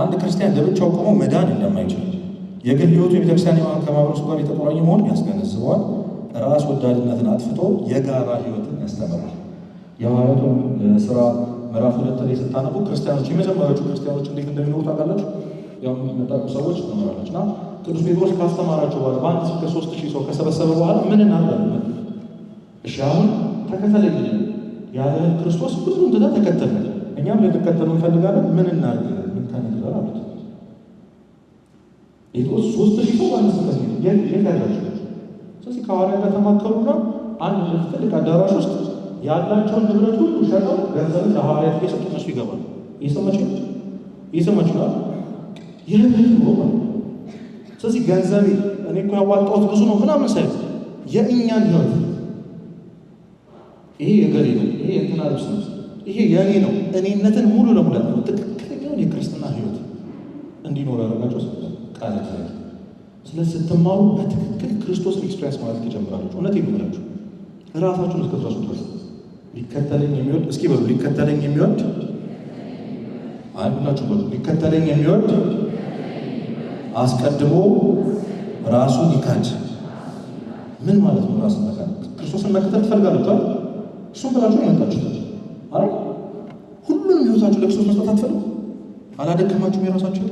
Speaker 1: አንድ ክርስቲያን ለብቻው ቆሞ መዳን እንደማይችል የግል ሕይወቱ የቤተክርስቲያን ከማህበረሰቡ ጋር የተቆራኘ መሆኑን ያስገነዝበዋል። ራስ ወዳድነትን አጥፍቶ የጋራ ሕይወትን ያስተምራል። የሐዋርያቱን ሥራ ምዕራፍ 2 ላይ ስታነቡ ክርስቲያኖች የመጀመሪያዎቹ ክርስቲያኖች እንዴት እንደሚኖሩ ታውቃላችሁ። ያው የሚመጣቁ ሰዎች ተመራለች እና ቅዱስ ጴጥሮስ ካስተማራቸው በኋላ በአንድ ስብከት 3000 ሰው ከሰበሰበ በኋላ ምን እናደርጋለን? እሺ አሁን ተከተለኝ ያለን ክርስቶስ ሁሉም ትተህ ተከተልን፣ እኛም ልንከተለው እንፈልጋለን። ምን እናድርግ? ምን ታነግረን አሉት። ጴጥሮስ 3000 ሰው በአንድ ስብከት የት ያላችሁ? ስለዚህ ከሐዋርያ ጋር ተማከሩና አንድ ትልቅ አዳራሽ ውስጥ ያላቸውን ንብረት ሁሉ ሸጠው ገንዘብን ለሐዋርያት እየሰጡ እነሱ ይገባሉ። እየሰማችሁ ነው። የህብረት ኑሮ ማለት ነው። ስለዚህ ገንዘቤ እኔ እኮ ያዋጣሁት ብዙ ነው ምናምን ሳይሆን የእኛን ህይወት ይሄ የገሌ ነው፣ ይሄ የእንትና ልብስ ነው፣ ይሄ የእኔ ነው፣ እኔነትን ሙሉ ለሙሉ ነው ትክክለኛውን የክርስትና ህይወት እንዲኖር ያደረጋቸው ቃል እግዚአብሔር። ስለዚህ ስትማሩ በትክክል ክርስቶስን ኤክስፒሪየንስ ማለት ትጀምራላችሁ። እውነቴን ነው የምላችሁ። እራሳችሁን እስክትረሱ ድረስ ሊከተለኝ የሚወድ እስኪ በሉ ሊከተለኝ የሚወድ ሁላችሁ በሉ ሊከተለኝ የሚወድ አስቀድሞ ራሱን ይካድ። ምን ማለት ነው? ራሱን መካድ። ክርስቶስን መከተል ትፈልጋላችሁ? እሱም ብላችሁ ነው የመጣችሁት አይደል? ሁሉንም ህይወታችሁ ለክርስቶስ መስጠት አትፈልጉ? አላደከማችሁም? የራሳችሁ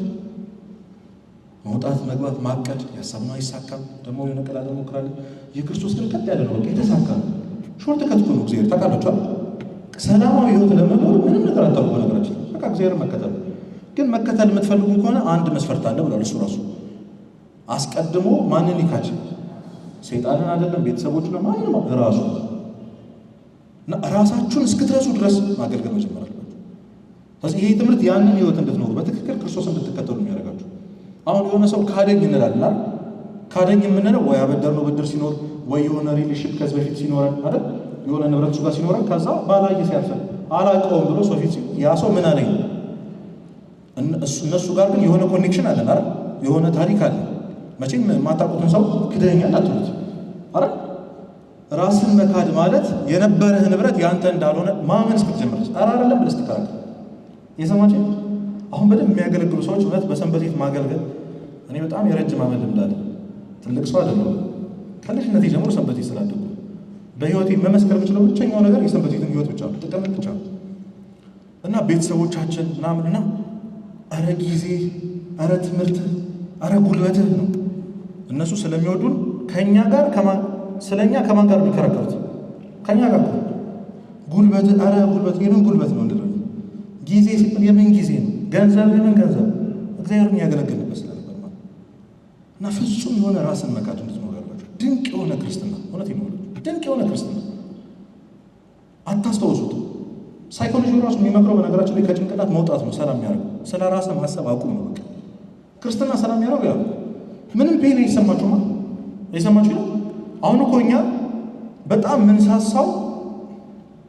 Speaker 1: መውጣት መግባት ማቀድ ያሰብነው አይሳካም። ደግሞ የሆነ ቀላል ሞክራለን። የክርስቶስ ግን ቀጥ ያለ ነው። በቃ የተሳካ ሾርት ከት ነው። እግዚአብሔር ታውቃላችሁ። ሰላማዊ ህይወት ለመኖር ምንም ነገር አታውቁ። በነገራችን በቃ እግዚአብሔር መከተል ግን መከተል የምትፈልጉ ከሆነ አንድ መስፈርት አለ ብሏል። እሱ ራሱ አስቀድሞ ማንን ይካድ? ሰይጣንን አይደለም፣ ቤተሰቦቹን ነው፣ ማንንም ራሱ እና ራሳችሁን እስክትረሱ ድረስ ማገልገል መጀመር አለባችሁ። ስለዚህ ይሄ ትምህርት ያንን ህይወት እንድትኖሩ በትክክል ክርስቶስ እንድትከተሉ የሚያደርጋችሁ። አሁን የሆነ ሰው ካደኝ እንላለን አይደል? ካደኝ የምንለው ወይ አበደርነው ብድር ሲኖር ወይ የሆነ ሪሌሽን ከዚህ በፊት ሲኖረን አይደል? የሆነ ንብረት ጋር ሲኖረን ከዛ ባላየ ሲያልፈን አላውቀውም ብሎ ሰው ፊት ያ ሰው ምን አለኝ? እነሱ ጋር ግን የሆነ ኮኔክሽን አለን አይደል? የሆነ ታሪክ አለ። መቼም የማታውቁትን ሰው ክደኸኛል አትሉት አይደል? ራስን መካድ ማለት የነበረህ ንብረት ያንተ እንዳልሆነ ማመን እስክትጀምር አይደለም ብለህ ስትከራከር የሰማችሁ። አሁን በደንብ የሚያገለግሉ ሰዎች እውነት በሰንበት ቤት ማገልገል እኔ በጣም የረጅም ዓመት ልምድ አለ። ትልቅ ሰው አይደለም። ከልጅነቴ ጀምሮ ሰንበት ቤት ስላደኩ በህይወቴ መመስከር የምችለው ብቸኛው ነገር የሰንበት ቤትን ህይወት ብቻ ነው፣ ጥቅም ብቻ ነው። እና ቤተሰቦቻችን ምናምንና አረ ጊዜ፣ አረ ትምህርት፣ አረ ጉልበትህ ነው። እነሱ ስለሚወዱን ከእኛ ጋር ስለኛ ከማን ጋር የሚከራከሩት? ከእኛ ጋር ጉልበት፣ አረ ጉልበት፣ የምን ጉልበት ነው እንድለ ጊዜ ሲል የምን ጊዜ ነው? ገንዘብ የምን ገንዘብ? እግዚአብሔርን ያገለግልበት ስለነበር ማለት እና ፍጹም የሆነ ራስን መካድ እንድትኖር ያላችሁ ድንቅ የሆነ ክርስትና እውነት ይኖራል። ድንቅ የሆነ ክርስትና አታስታውሱት። ሳይኮሎጂ ራሱ የሚመክረው በነገራችን ላይ ከጭንቅላት መውጣት ነው። ሰላም ያደርገው ስለ ራስህ ማሰብ አቁም ነው። በቃ ክርስትና ሰላም ያደርገው ያው ምንም ፔን አይሰማችሁማ? አይሰማችሁ? አሁን እኮ እኛ በጣም ምንሳሳው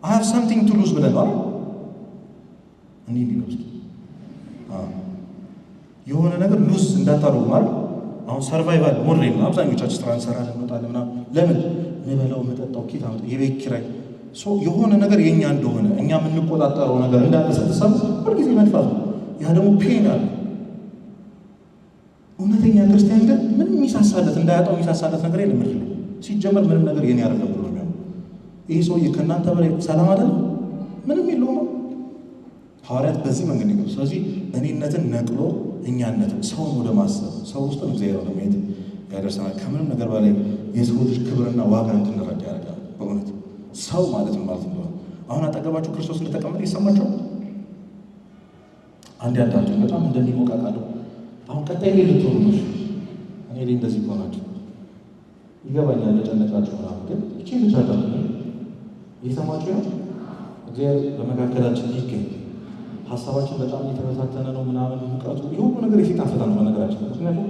Speaker 1: I have something to lose ብለን አይደል? እንዲህ ቢሉስ የሆነ ነገር ሉዝ እንዳታደርጉ ማለት አሁን ሰርቫይቫል ሞድ ላይ ነው። አብዛኞቻችን ስራ እንሰራለን እንወጣለን ምናምን። ለምን ምበላው መጠጣው ኪታ የቤት ኪራይ የሆነ ነገር የኛ እንደሆነ እኛ የምንቆጣጠረው ነገር እንዳለ ስትሰሙ ሁልጊዜ መድፋት ነው። ያ ደግሞ ፔን አለ። እውነተኛ ክርስቲያን ግን ምንም የሚሳሳለት እንዳያጣው የሚሳሳለት ነገር የለም። ሲጀመር ምንም ነገር የኔ አይደለም ብሎ ነው። ይሄ ሰውዬ ከእናንተ በላይ ሰላም አይደለም ምንም የለውም። ሐዋርያት በዚህ መንገድ ነው። ስለዚህ እኔነትን ነቅሎ እኛነትን ሰውን ወደ ማሰብ ሰው ውስጥ እግዚአብሔር ወደ ማየት ያደርሰናል። ከምንም ነገር በላይ የሰው ልጅ ክብርና ዋጋ እንድንረዳ ያደርጋል። በእውነት ሰው ማለት ነው ማለት እንደሆነ አሁን አጠገባችሁ ክርስቶስ እንደተቀመጠ ይሰማችኋል? አንዳንዳችሁ በጣም እንደሚሞቃቃለሁ። አሁን ቀጣይ ላይ ልትሆኑ ነው። እኔ ላይ እንደዚህ ከሆናችሁ ይገባኛል፣ ለጨነቃችሁ ምናምን፣ ግን እቺ ብቻ ታውቁ እየሰማችሁ ነው። እግዚአብሔር በመካከላችን ይገኝ። ሀሳባችን በጣም እየተበታተነ ነው ምናምን፣ ሙቀቱ የሁሉ ነገር የሴጣን ፈተና ነው በነገራችን። ምክንያቱም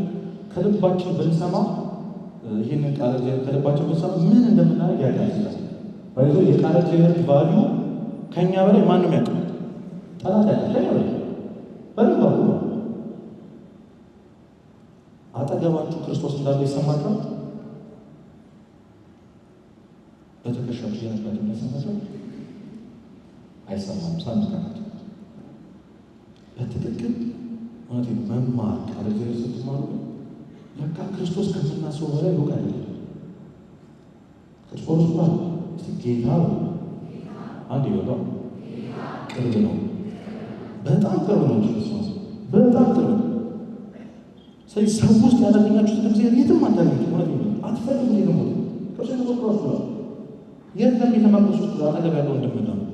Speaker 1: ከልባችን ብንሰማ ይህንን ቃል እግዚአብሔር ከልባችን ብንሰማ ምን እንደምናደርግ ያውቃል። ባይዞ የቃል እግዚአብሔር ቫልዩ ከእኛ በላይ ማንም ያውቃል። ጠላት ያውቃል ከእኛ በላይ በልባሉ ነው። አጠገባችሁ ክርስቶስ እንዳለ ይሰማችኋል? በትከሻችሁ እየነካችሁ እንደሰማችኋል? አይሰማም። ሳንካካቸው በትክክል እውነቴን መማር ቃል እግዚአብሔር ስትማሩ ለካ ክርስቶስ ከምናስበው በላይ ሩቅ አይደለም። ክርስቶስ ባል ጌታ አንድ ይወጣው ቅርብ ነው። በጣም ቅርብ ነው። ክርስቶስ በጣም ቅርብ ነው። ስለዚህ ሰው ውስጥ ያላገኛችሁትን እግዚአብሔር የትም አታገኙት። እውነቴን አትፈልጉት። የትም ክርስቶስ ወጥቷል ነው የለም የተማከሱ ውስጥ አጠገብ ያለው እንደምና ነው።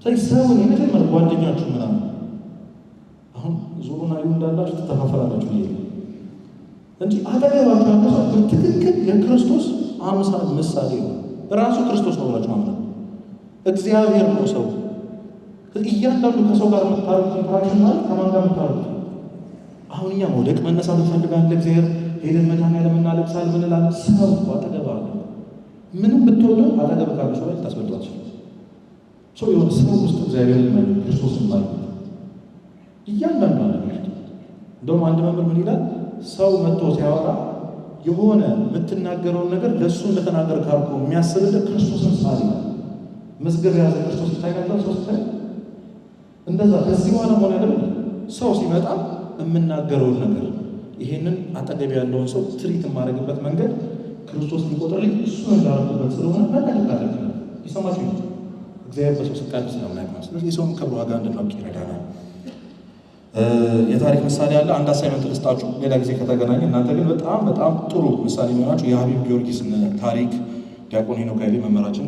Speaker 1: ስለዚህ ሰውን የመጀመር ጓደኛችሁ ምናምን አሁን ዞሩና ይሁ እንዳላችሁ ትተፋፈራላችሁ ይሄ እንጂ አጠገባችሁ ያለው ሰው በትክክል የክርስቶስ አምሳል ምሳሌ ነው። ራሱ ክርስቶስ ነው ብላችሁ ማምናል። እግዚአብሔር ነው ሰው። እያንዳንዱ ከሰው ጋር የምታረጉት ኢንተራክሽን ማለት ከማን ጋር የምታረጉት? አሁን እኛ መውደቅ መነሳት እንፈልጋለን። እግዚአብሔር ሄደን መድኃኒዓለም እናለቅሳል ምን እላለን። ሰው እኮ አጠገብ አለ። ምንም ብትወደው አጠገብ ካለ ሰው ላይ ታስበልጧቸው። ሰው የሆነ ሰው ውስጥ እግዚአብሔርን ማለት ክርስቶስን ማለት እያንዳንዱ ነገር። እንደውም አንድ መምህር ምን ይላል? ሰው መጥቶ ሲያወራ የሆነ የምትናገረውን ነገር ለእሱ እንደተናገር ካልኩ የሚያስብልህ ክርስቶስን ሳል ይላል። መዝገብ የያዘ ክርስቶስ ይታያል። ሰው ስታይ እንደዛ ከዚህ በኋላ መሆን ያለ ሰው ሲመጣ የምናገረውን ነገር ይሄንን አጠገብ ያለውን ሰው ትሪት የማደርግበት መንገድ ክርስቶስ ሊቆጥርልኝ እሱን እንዳረኩበት ስለሆነ መጠንቀቅ ይሰማችሁ። እግዚአብሔር በሰው ስቃል ስለምናይቅ ነው። ስለዚህ የሰውን ክብር ዋጋ እንድናውቅ ይረዳናል። የታሪክ ምሳሌ አለ። አንድ አሳይመንት ልስጣችሁ ሌላ ጊዜ ከተገናኘ። እናንተ ግን በጣም ጥሩ ምሳሌ የሚሆናችሁ የሀቢብ ጊዮርጊስን ታሪክ ዲያቆን ሄኖክ ኃይሌ መምህራችን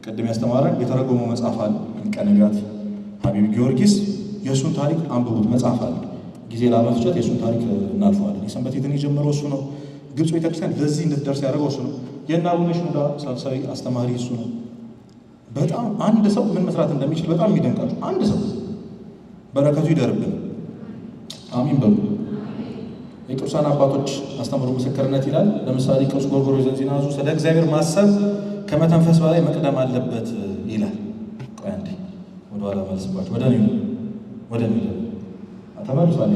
Speaker 1: ቅድም ያስተማረን የተረጎመው መጽሐፍ አለ። ሊቀ ነቢያት ሀቢብ ጊዮርጊስ የእሱን ታሪክ አንብቡት። መጽሐፍ አለ። ጊዜ ላመፍጨት የእሱን ታሪክ እናልፈዋለን። የሰንበት ቤትን የጀመረው እሱ ነው። ግብፅ ቤተክርስቲያን ለዚህ እንድትደርስ ያደረገው እሱ ነው። የእነ አቡነ ሽኖዳ ሳልሳዊ አስተማሪ እሱ ነው። በጣም አንድ ሰው ምን መስራት እንደሚችል በጣም የሚደንቃችሁ አንድ ሰው በረከቱ ይደርብን። አሚን በሉ። የቅዱሳን አባቶች አስተምሮ ምስክርነት ይላል። ለምሳሌ ቅዱስ ጎርጎርዮስ ዘእንዚናዙ ስለ እግዚአብሔር ማሰብ ከመተንፈስ በላይ መቅደም አለበት ይላል። ቆይ አንዴ ወደ ኋላ መልስባችሁ ወደ እኔ ተመልሷል።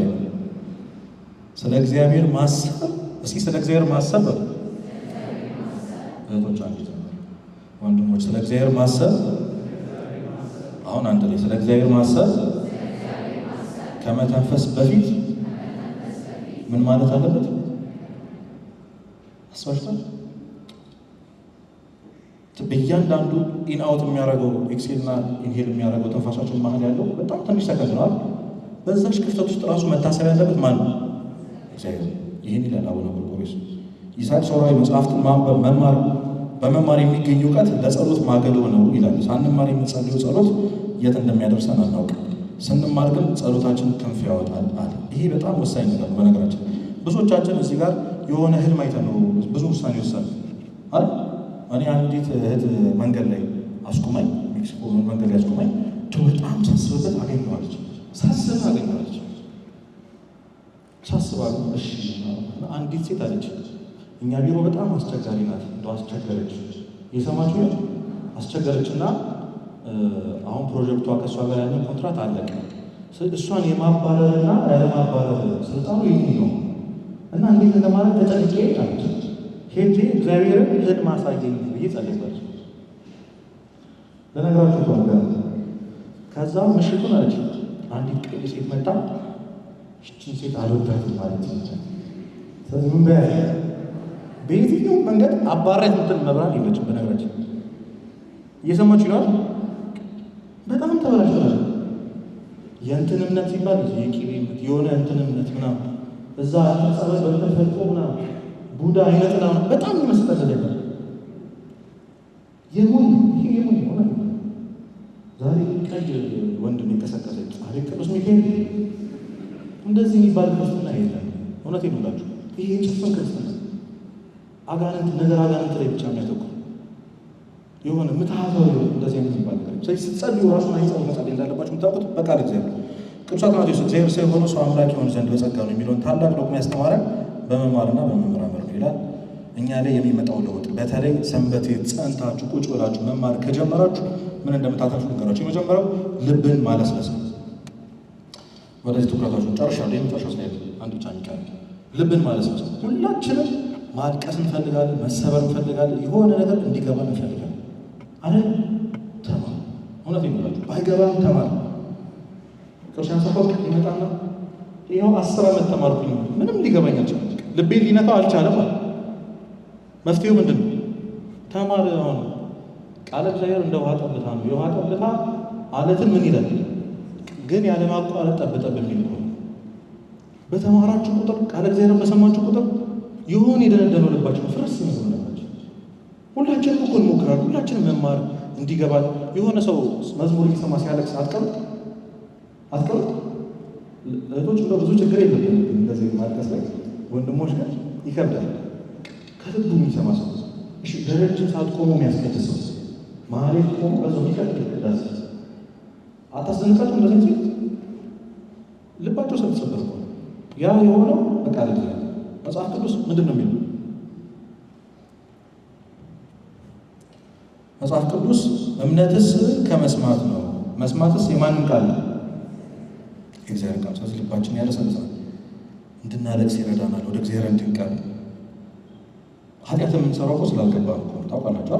Speaker 1: ስለ እግዚአብሔር ማሰብ እስኪ ስለ እግዚአብሔር ማሰብ እህቶች አንድ ወንድሞች ስለ እግዚአብሔር ማሰብ አሁን አንድ ላይ ስለ እግዚአብሔር ማሰብ ከመተንፈስ በፊት ምን ማለት አለበት? አስዋሽታል። በእያንዳንዱ ኢንአውት የሚያደርገው ኤክሴልና ኢንሄል የሚያደርገው ተንፋሳችን መሀል ያለው በጣም ትንሽ ሰከንድ ነው። በዛች ክፍተት ውስጥ ራሱ መታሰብ ያለበት ማን ነው? እግዚአብሔር። ይህን ይላል አቡነ ጎርጎርዮስ። ይስሐቅ ሶርያዊ መጽሐፍትን ማንበብ መማር፣ በመማር የሚገኝ እውቀት ለጸሎት ማገዶ ነው ይላል። ሳንማር የምንጸልየው ጸሎት የት እንደሚያደርሰን አናውቅም። ስንማር ግን ጸሎታችን ክንፍ ያወጣል አለ። ይሄ በጣም ወሳኝ ነገር ነው። በነገራችን ብዙዎቻችን እዚህ ጋር የሆነ ህልም አይተን ነው ብዙ ውሳኔ ወሰን አይደል? እኔ አንዲት እህት መንገድ ላይ አስቁማኝ፣ ሜክሲኮ መንገድ ላይ አስቁማኝ፣ በጣም ሳስብበት አገኘዋለች። ሳስባለሁ እሺ። አንዲት ሴት አለች፣ እኛ ቢሮ በጣም አስቸጋሪ ናት። እንደው አስቸገረች፣ የሰማችሁ ነው። አስቸገረችና አሁን ፕሮጀክቷ ከእሷ ጋር ያለው ኮንትራት አለቀ። እሷን የማባረርና ያለማባረር ስልጣኑ ይህ ነው እና እንዴት እንደማለት ተጨንቄ አለች። ሄጄ እግዚአብሔርን ህልም አሳየኝ ብዬ ጸለይኩት። ለነገራችሁ ከሆነ ከዛ ምሽቱን አለች አንዲት ቀይ ሴት መጣ። እቺን ሴት አልወዳትም ማለት ነው። ስለዚህ ምን በያ በየትኛው መንገድ አባራት እንትን መብራት የለችም። በነገራችን እየሰማችሁ ነው። በጣም ተበላሽቷል። የእንትን እምነት ሲባል የቂቤ እምነት የሆነ እንትን እምነት ምናምን እዛ ጸበል በተፈልቆ ምናምን ቡዳ አይነት ምናምን በጣም ይመስላል። ይሄ የሞኝ ሆነ ዛሬ ቀይ ወንድም የቀሰቀሰ ዛሬ ቅዱስ ሚካኤል እንደዚህ የሚባል ክርስትና የለም። እውነቴን ነው የምላችሁ። ይሄ ጭፍን ክርስትና አጋንንት ላይ ብቻ የሚያተኩር የሆነ ምትሃታዊ እንደዚህ የሚባል ነገር። ስለዚህ ስትጸልዩ ራሱን አይጸል መጸለይ እንዳለባችሁ የምታውቁት በቃል እግዚአብሔር ቅዱስ አትናቴዎስ እግዚአብሔር ሰው የሆነው ሰው አምላክ ይሆን ዘንድ በጸጋ ነው የሚለውን ታላቅ ዶግማ ያስተማረን በመማርና በመመራመር ነው ይላል። እኛ ላይ የሚመጣው ለውጥ በተለይ ሰንበቴ ጸንታችሁ ቁጭ ብላችሁ መማር ከጀመራችሁ ምን እንደምታተርፉ ነገራችሁ። የመጀመሪያው ልብን ማለስለስ ነው። ወደዚህ ትኩረታችሁን ጨርሻለሁ። የመጨረሻው ስላይድ አንድ ብቻ የሚቀር ልብን ማለስለስ ነው። ሁላችንም ማልቀስ እንፈልጋለን፣ መሰበር እንፈልጋለን፣ የሆነ ነገር እንዲገባን እንፈልጋለን። አረ ተማር፣ እውነቴን ነው የምላችሁ፣ ባይገባም ተማር። ክርስቲያን ሰፈር ይመጣና ይኸው 10 ዓመት ተማርኩኝ ምንም ሊገባኝ አልቻለም፣ ልቤን ሊነካው አልቻለም አለ። መፍትሄው ምንድን ነው? ተማር። አሁን ቃለ እግዚአብሔር እንደ ውሃ ጠብታ ነው። የውሃ ጠብታ አለትን ምን ይላል? ግን ያለማቋረጥ ጠብጠብ የሚል ነው። በተማራችሁ ቁጥር ቃለ እግዚአብሔርን በሰማችሁ ቁጥር የሆነ የደነደነው ልባችሁ ፍረስ ይሆንላችሁ። ሁላችንም እኮ እንሞክራለን። ሁላችንም መማር እንዲገባል። የሆነ ሰው መዝሙር እየሰማ ሲያለቅስ አትቀሩ እህቶች እንደው ብዙ ችግር የለብንም እንደዚህ ማልቀስ ላይ፣ ወንድሞች ግን ይከብዳል። ከልቡ የሚሰማ ሰው እሺ፣ ለረጅም ሰዓት ቆሞ የሚያስቀድስ ሰው ማለት ቆሞ በዛው የሚቀጥል ቅዳሴ አታስደንቃችሁ? እንደዚህ ልባቸው ስለተሰበረ ነው። ያ የሆነው በቃል እግዚአብሔር መጽሐፍ ቅዱስ ምንድን ነው የሚለው? መጽሐፍ ቅዱስ እምነትስ ከመስማት ነው፣ መስማትስ የማንም ቃል ነው? የእግዚአብሔር ቃል። ስለዚህ ልባችን ያለሰልሳል፣ እንድናለቅስ ይረዳናል፣ ወደ እግዚአብሔር እንድንቀርብ። ኃጢአት የምንሰራው እኮ ስላልገባ ነው። ታውቃላችሁ፣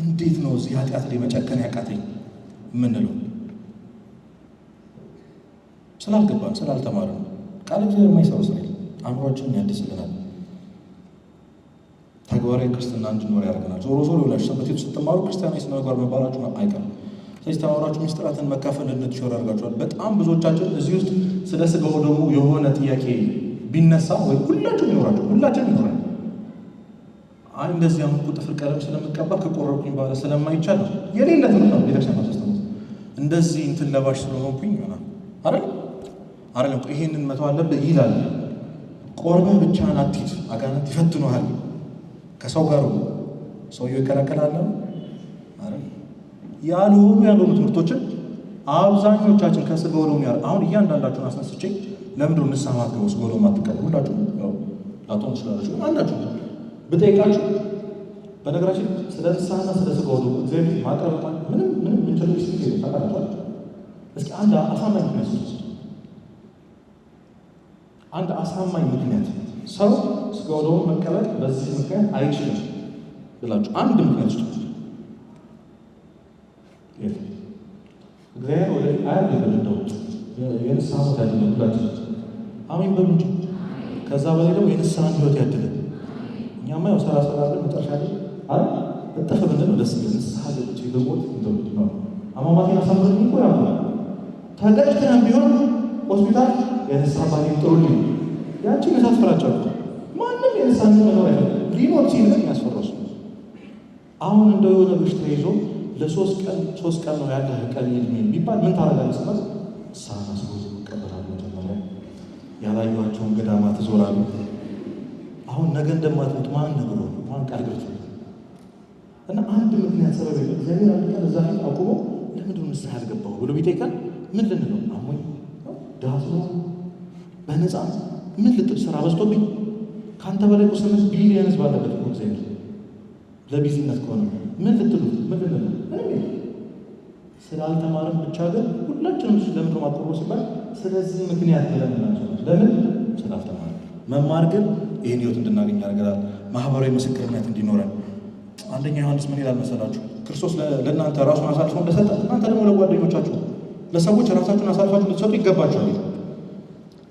Speaker 1: እንዴት ነው እዚህ ኃጢአት ላይ መጨከን ያቃተኝ የምንለው? ስላልገባን ስላልተማርን። ቃል እግዚአብሔር የማይሰራው ስራ የለም። አእምሯችንን ያድስልናል፣ ተግባራዊ ክርስትና እንድንኖር ያደርገናል። ዞሮ ይላችሁ ሰንበት ቤት ስትማሩ ክርስቲያናዊ ስነ ምግባር መባላችሁ አይቀርም። ስለዚህ ተማራችሁ ሚስጥራትን መካፈል እንድትችሉ ያደርጋችኋል። በጣም ብዙዎቻችን እዚህ ውስጥ ስለ ስጋው ደግሞ የሆነ ጥያቄ ቢነሳ ወይ ሁላችሁም ይኖራል። አይ እንደዚህ አሁን ጥፍር ቀለም ስለምቀባ ከቆረብኩኝ በኋላ ስለማይቻል ነው የሌለ ትምህርት ነው ቤተክርስቲያን ማስተማር። እንደዚህ እንትን ለባሽ ስለሆንኩኝ ይሆናል አይደለም። ይሄንን መተው አለብህ ይላል። ቆርበህ ብቻህን አትሂድ፣ አጋንንት ይፈትኑሃል። ከሰው ጋር ሰውየው ይከላከላል አይደል? ያልሆኑ ትምህርቶችን አብዛኞቻችን ከስጋው ደሙ አሁን እያንዳንዳችሁን አስነስቼ ለምንድነው ንስሐ ማትገቡ ስጋው ደሙ አትቀበሉ? ሁላችሁ ያው ላቶን ስላላችሁ አንዳችሁ ብጠይቃችሁ፣ በነገራችን ስለ ንስሐና ስለ ስጋው ደሙ እግዚአብሔር ማቅረብ ምንም እንችላለን ሲል ታውቃላችሁ። እስኪ አንድ አሳማኝ ምክንያት ሰው ስጋው ደሙ መቀበል በዚህ ምክንያት አይችልም ብላችሁ አንድ ምክንያት ነው። እግዚአብሔር ወደ አያድርግ እንደው የንስሐ ሞት ያድርግ ሁላችን አሜን በሉ እንጂ። ከዛ በላይ ደግሞ የንስሐን ህይወት ያድርግ። እኛማ ያው ሰራ መጨረሻ ላይ አረ በጠፈ ምንድነው ደስ የሚል ንስሐ ገብቼ በሞት እንደው ነው አማማቴን አሳምረኝ እኮ ያው ተገጭተን ቢሆን ሆስፒታል የንስሐ ባሌ ጥሩልኝ ያቺን ያሳፍራቸው። ማንም የንስሐ መኖር አይፈልግም። ሊሞት ሲል ግን ያስፈራሱ። አሁን እንደው የሆነ በሽታ ይዞ ለ3 ቀን ነው ያለህ ቀን እድሜ ቢባል ምን ታደርጋለህ? ስለ ንስሐ አስቦት ይቀበላሉ። መጀመሪያ ያላዩዋቸውን ገዳማት ትዞራሉ። አሁን ነገ እንደማትሞት ማን ነግሮ ማን ቃል ገብቶ እና አንድ ምክንያት ሰበብ የለም። እግዚአብሔር አንድ ቀን እዛ ፊት አቁሞ ለምንድነው ንስሐ ያልገባው ብሎ ቢጠይቀን ምን ልንለው? አሞኝ ዳስ ነው በነፃ ምን ልትል ስራ በዝቶብኝ ከአንተ በላይ 8 ቢሊዮን ህዝብ አለበት እኮ እግዚአብሔር ለቢዝነስ ከሆነ ምን ልትሉ ምን ልንለው? ስላልተማርን ብቻ ግን ሁላችንም ለምንድን ነው ማቆሮ ሲባል ስለዚህ ምክንያት ለምናቸው ለምን ስላልተማርን። መማር ግን ይህን ህይወት እንድናገኝ ያደርገናል። ማህበራዊ ምስክርነት እንዲኖረን። አንደኛ ዮሐንስ ምን ይላል መሰላችሁ? ክርስቶስ ለእናንተ ራሱን አሳልፎ እንደሰጠ እናንተ ደግሞ ለጓደኞቻችሁ ለሰዎች ራሳችሁን አሳልፋችሁ ልትሰጡ ይገባችኋል።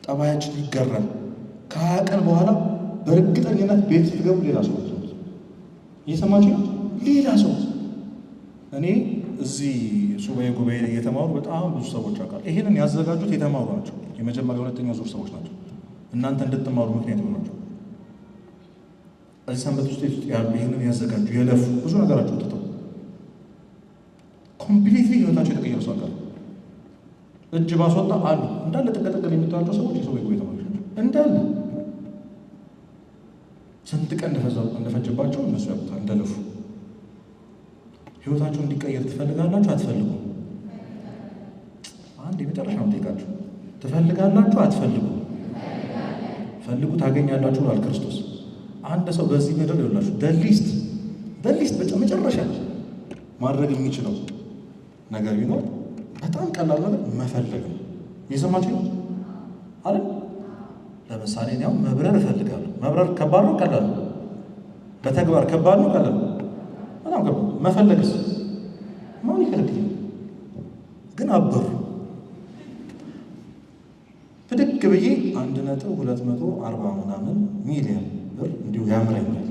Speaker 1: ጠባያችን ይገራል። ከ20 ቀን በኋላ በእርግጠኝነት ቤት ስትገቡ ሌላ ሰው እየሰማችሁ ነው። ሌላ ሰው እኔ እዚህ ጉባኤ ላይ የተማሩ በጣም ብዙ ሰዎች አውቃለሁ። ይሄንን ያዘጋጁት የተማሩ ናቸው። የመጀመሪያ ሁለተኛ ዙር ሰዎች ናቸው። እናንተ እንድትማሩ ምክንያት ይሆናቸው። እዚህ ሰንበት ውስጥ ያሉ ይህንን ያዘጋጁ የለፉ ብዙ ነገራቸው ትተው ኮምፕሊትሊ ህይወታቸው የተቀየሩ ሰው አቃል እጅ ባስወጣ አሉ እንዳለ ጥቅጥቅል የምታዋቸው ሰዎች የሰው ቤት ተማሪዎች ናቸው እንዳለ ስንት ቀን እንደፈጀባቸው እነሱ ያውቁታል እንደለፉ። ህይወታቸው እንዲቀየር ትፈልጋላችሁ አትፈልጉም? አንድ የመጨረሻ ጠይቃችሁ ትፈልጋላችሁ አትፈልጉም? ፈልጉ ታገኛላችሁ ብሏል ክርስቶስ። አንድ ሰው በዚህ ምድር ይኸውላችሁ ደሊስት መጨረሻ ማድረግ የሚችለው ነገር ቢኖር በጣም ቀላል ነገር መፈለግ ነው። የሰማችሁ ነው አይደል? ለምሳሌ እኔ መብረር እፈልጋለሁ። መብረር ከባድ ነው ቀላል ነው? በተግባር ከባድ ነው ቀላል ነው? በጣም ከባድ። መፈለግስ ማን ይፈልግ? ግን አበሩ ብድግ ብዬ 1.240 ምናምን ሚሊዮን ብር እንዲሁ ያምረኛል።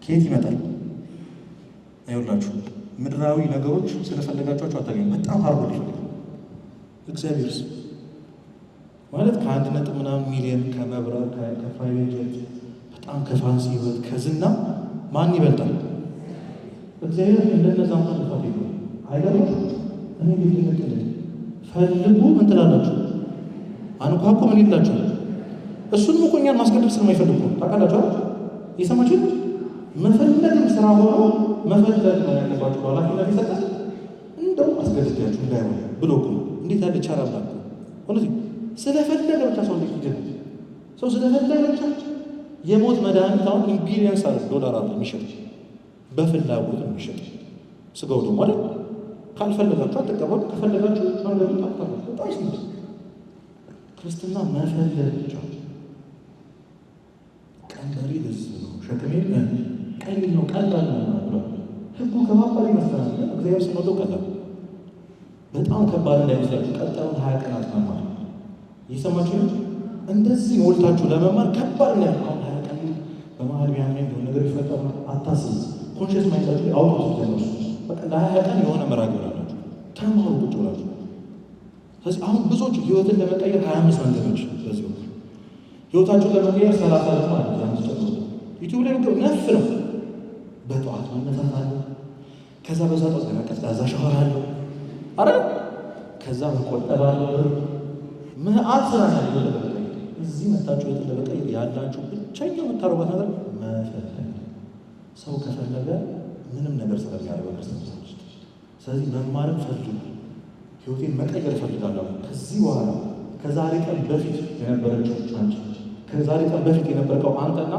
Speaker 1: ከየት ይመጣል? አይውላችሁ ምድራዊ ነገሮች ስለፈለጋችኋቸው አታገኙ። በጣም ሀርቦ ይፈልጋል። እግዚአብሔርስ ማለት ከ1 ምናምን ሚሊዮን ከመብረር ከፕራይቬት ጀት በጣም ከፋንሲ ህይወት ከዝና ማን ይበልጣል? እግዚአብሔር እንደነዛ እንኳን ልፋት ይሆ አይገርም። እኔ ቤት ፈልጉ ምን ትላላችሁ? አንኳኩ ምን ይላችሁ? እሱንም እኮ እኛን ማስገደድ ስለማይፈልጉ ታውቃላችሁ። የሰማችሁ መፈለግም ስራ ሆኖ መፈለግ ነው ያለባችሁ። ኃላፊነት ይሰጣል። እንደው አስገድዳችሁ እንዳይሆን ብሎ እኮ እንዴት ያለ ቻራላ ሆነዚህ ስለፈለገ ብቻ ሰው እንዴት ይገኛል? ሰው ስለፈለገ ብቻ የሞት መድኃኒት አሁን ኢምፒሪየንስ $1 አለ የሚሸጥ በፍላጎት የሚሸጥ ስጋው ደግሞ አይደል? ካልፈለጋችሁ አትቀበሉ፣ ከፈለጋችሁ መንገዱን ታውቃላችሁ። በጣም ሲምፕል ክርስትና መፈለግ ብቻ። ቀንበሪ ለዚህ ነው ሸክሜ ቀሊል ነው ቀላል ነው። ህጉ ከባድ ይመስላል፣ እግዚአብሔር ሲመጣው ቀላል በጣም ከባድ እንዳይመስላችሁ። ቀጣዩን 20 ቀናት መማር እየሰማችሁ ነው። እንደዚህ ሞልታችሁ ለመማር ከባድ ነው። አሁን 20 ቀን በመሀል ቢያምን የሆነ ነገር ይፈጠር አታስቡ። ኮንሽስ ማይንዳችሁ አውጡት ተነሱ። በቃ ለ20 ቀን የሆነ መራግ ይሆናላችሁ ተማሩ ቁጭ ብላችሁ። ስለዚህ አሁን ብዙዎች ህይወትን ለመቀየር 25 መንገዶች በዚህ ወቅት ህይወታችሁን ለመቀየር 30 ደግሞ አለ። ያንስ ጨምሮ ዩቲዩብ ላይ ነፍ ነው። በጠዋት መነሳት አለ። ከዛ በዛ ጠዋት ቀዝቃዛ ሻወር አለ አይደል? ከዛ መቆጠብ አለ። መዓት ስራ ነው። እዚህ መታችሁ ለመቀየር ያላችሁ ብቸኛው የምታረጉት ነገር መፈለግ። ሰው ከፈለገ ምንም ነገር ስለሚያደርገው ክርስቶስ። ስለዚህ መማርን ፈልጉ። ህይወቴን መቀየር እፈልጋለሁ። ከዚህ በኋላ ከዛሬ ቀን በፊት የነበረችው አንቺ፣ ከዛሬ ቀን በፊት የነበርከው አንተና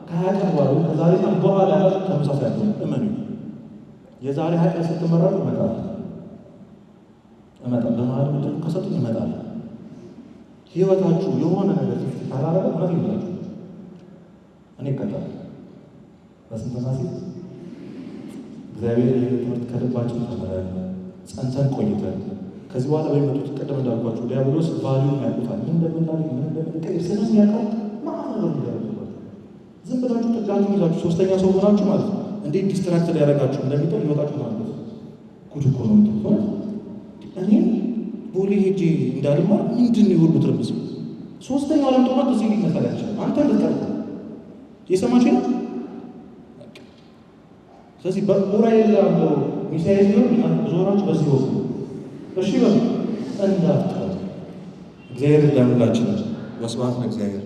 Speaker 1: ከ20 ቀን በኋላ ከዛሬ ቀን በኋላ ያላችሁ ተመሳሳይ ነው። እመኑ። የዛሬ 20 ቀን ስትመረጡ እመጣለሁ። በመሀል ምንድን ከሰጡኝ እመጣለሁ። ህይወታችሁ የሆነ ነገር ፊት ካላረገ እውነት ይላችሁ እኔ እቀጣለሁ። በስንትና ሴት እግዚአብሔር ይህን ትምህርት ከልባችን ተምረን ጸንተን ቆይተን ከዚህ በኋላ በሚመጡት ቅድም እንዳልኳችሁ ዲያብሎስ ቫሊዩን ያውቁታል። ምን እንደምናደርግ ምን እንደምንቀይር ስለሚያውቀው ማለት ነው። ዝም ብላችሁ ጥጋችሁ ይዛችሁ ሶስተኛ ሰው ሆናችሁ ማለት ነው። እንዴት ዲስትራክትድ ያደረጋችሁ እንደሚጠል ይወጣችሁ ማለት ነው። ጉድ እኮ ነው የምትሆነው። እኔ ቦሌ ሄጄ እንዳልማር ምንድን ነው የሁሉ ትርምስ? ሶስተኛው ዓለም ጦርነት እዚህ ሊመጣ ይችላል። አንተ ልትቀርብ የሰማችሁ ነው። ስለዚህ በኡራኤል ያለው ሚሳኤል ነው ዞራችሁ በዚህ ወቅት እሺ በሉ እንዳትቀሩ። እግዚአብሔር ይርዳን ሁላችንን። ወስብሐት ለእግዚአብሔር።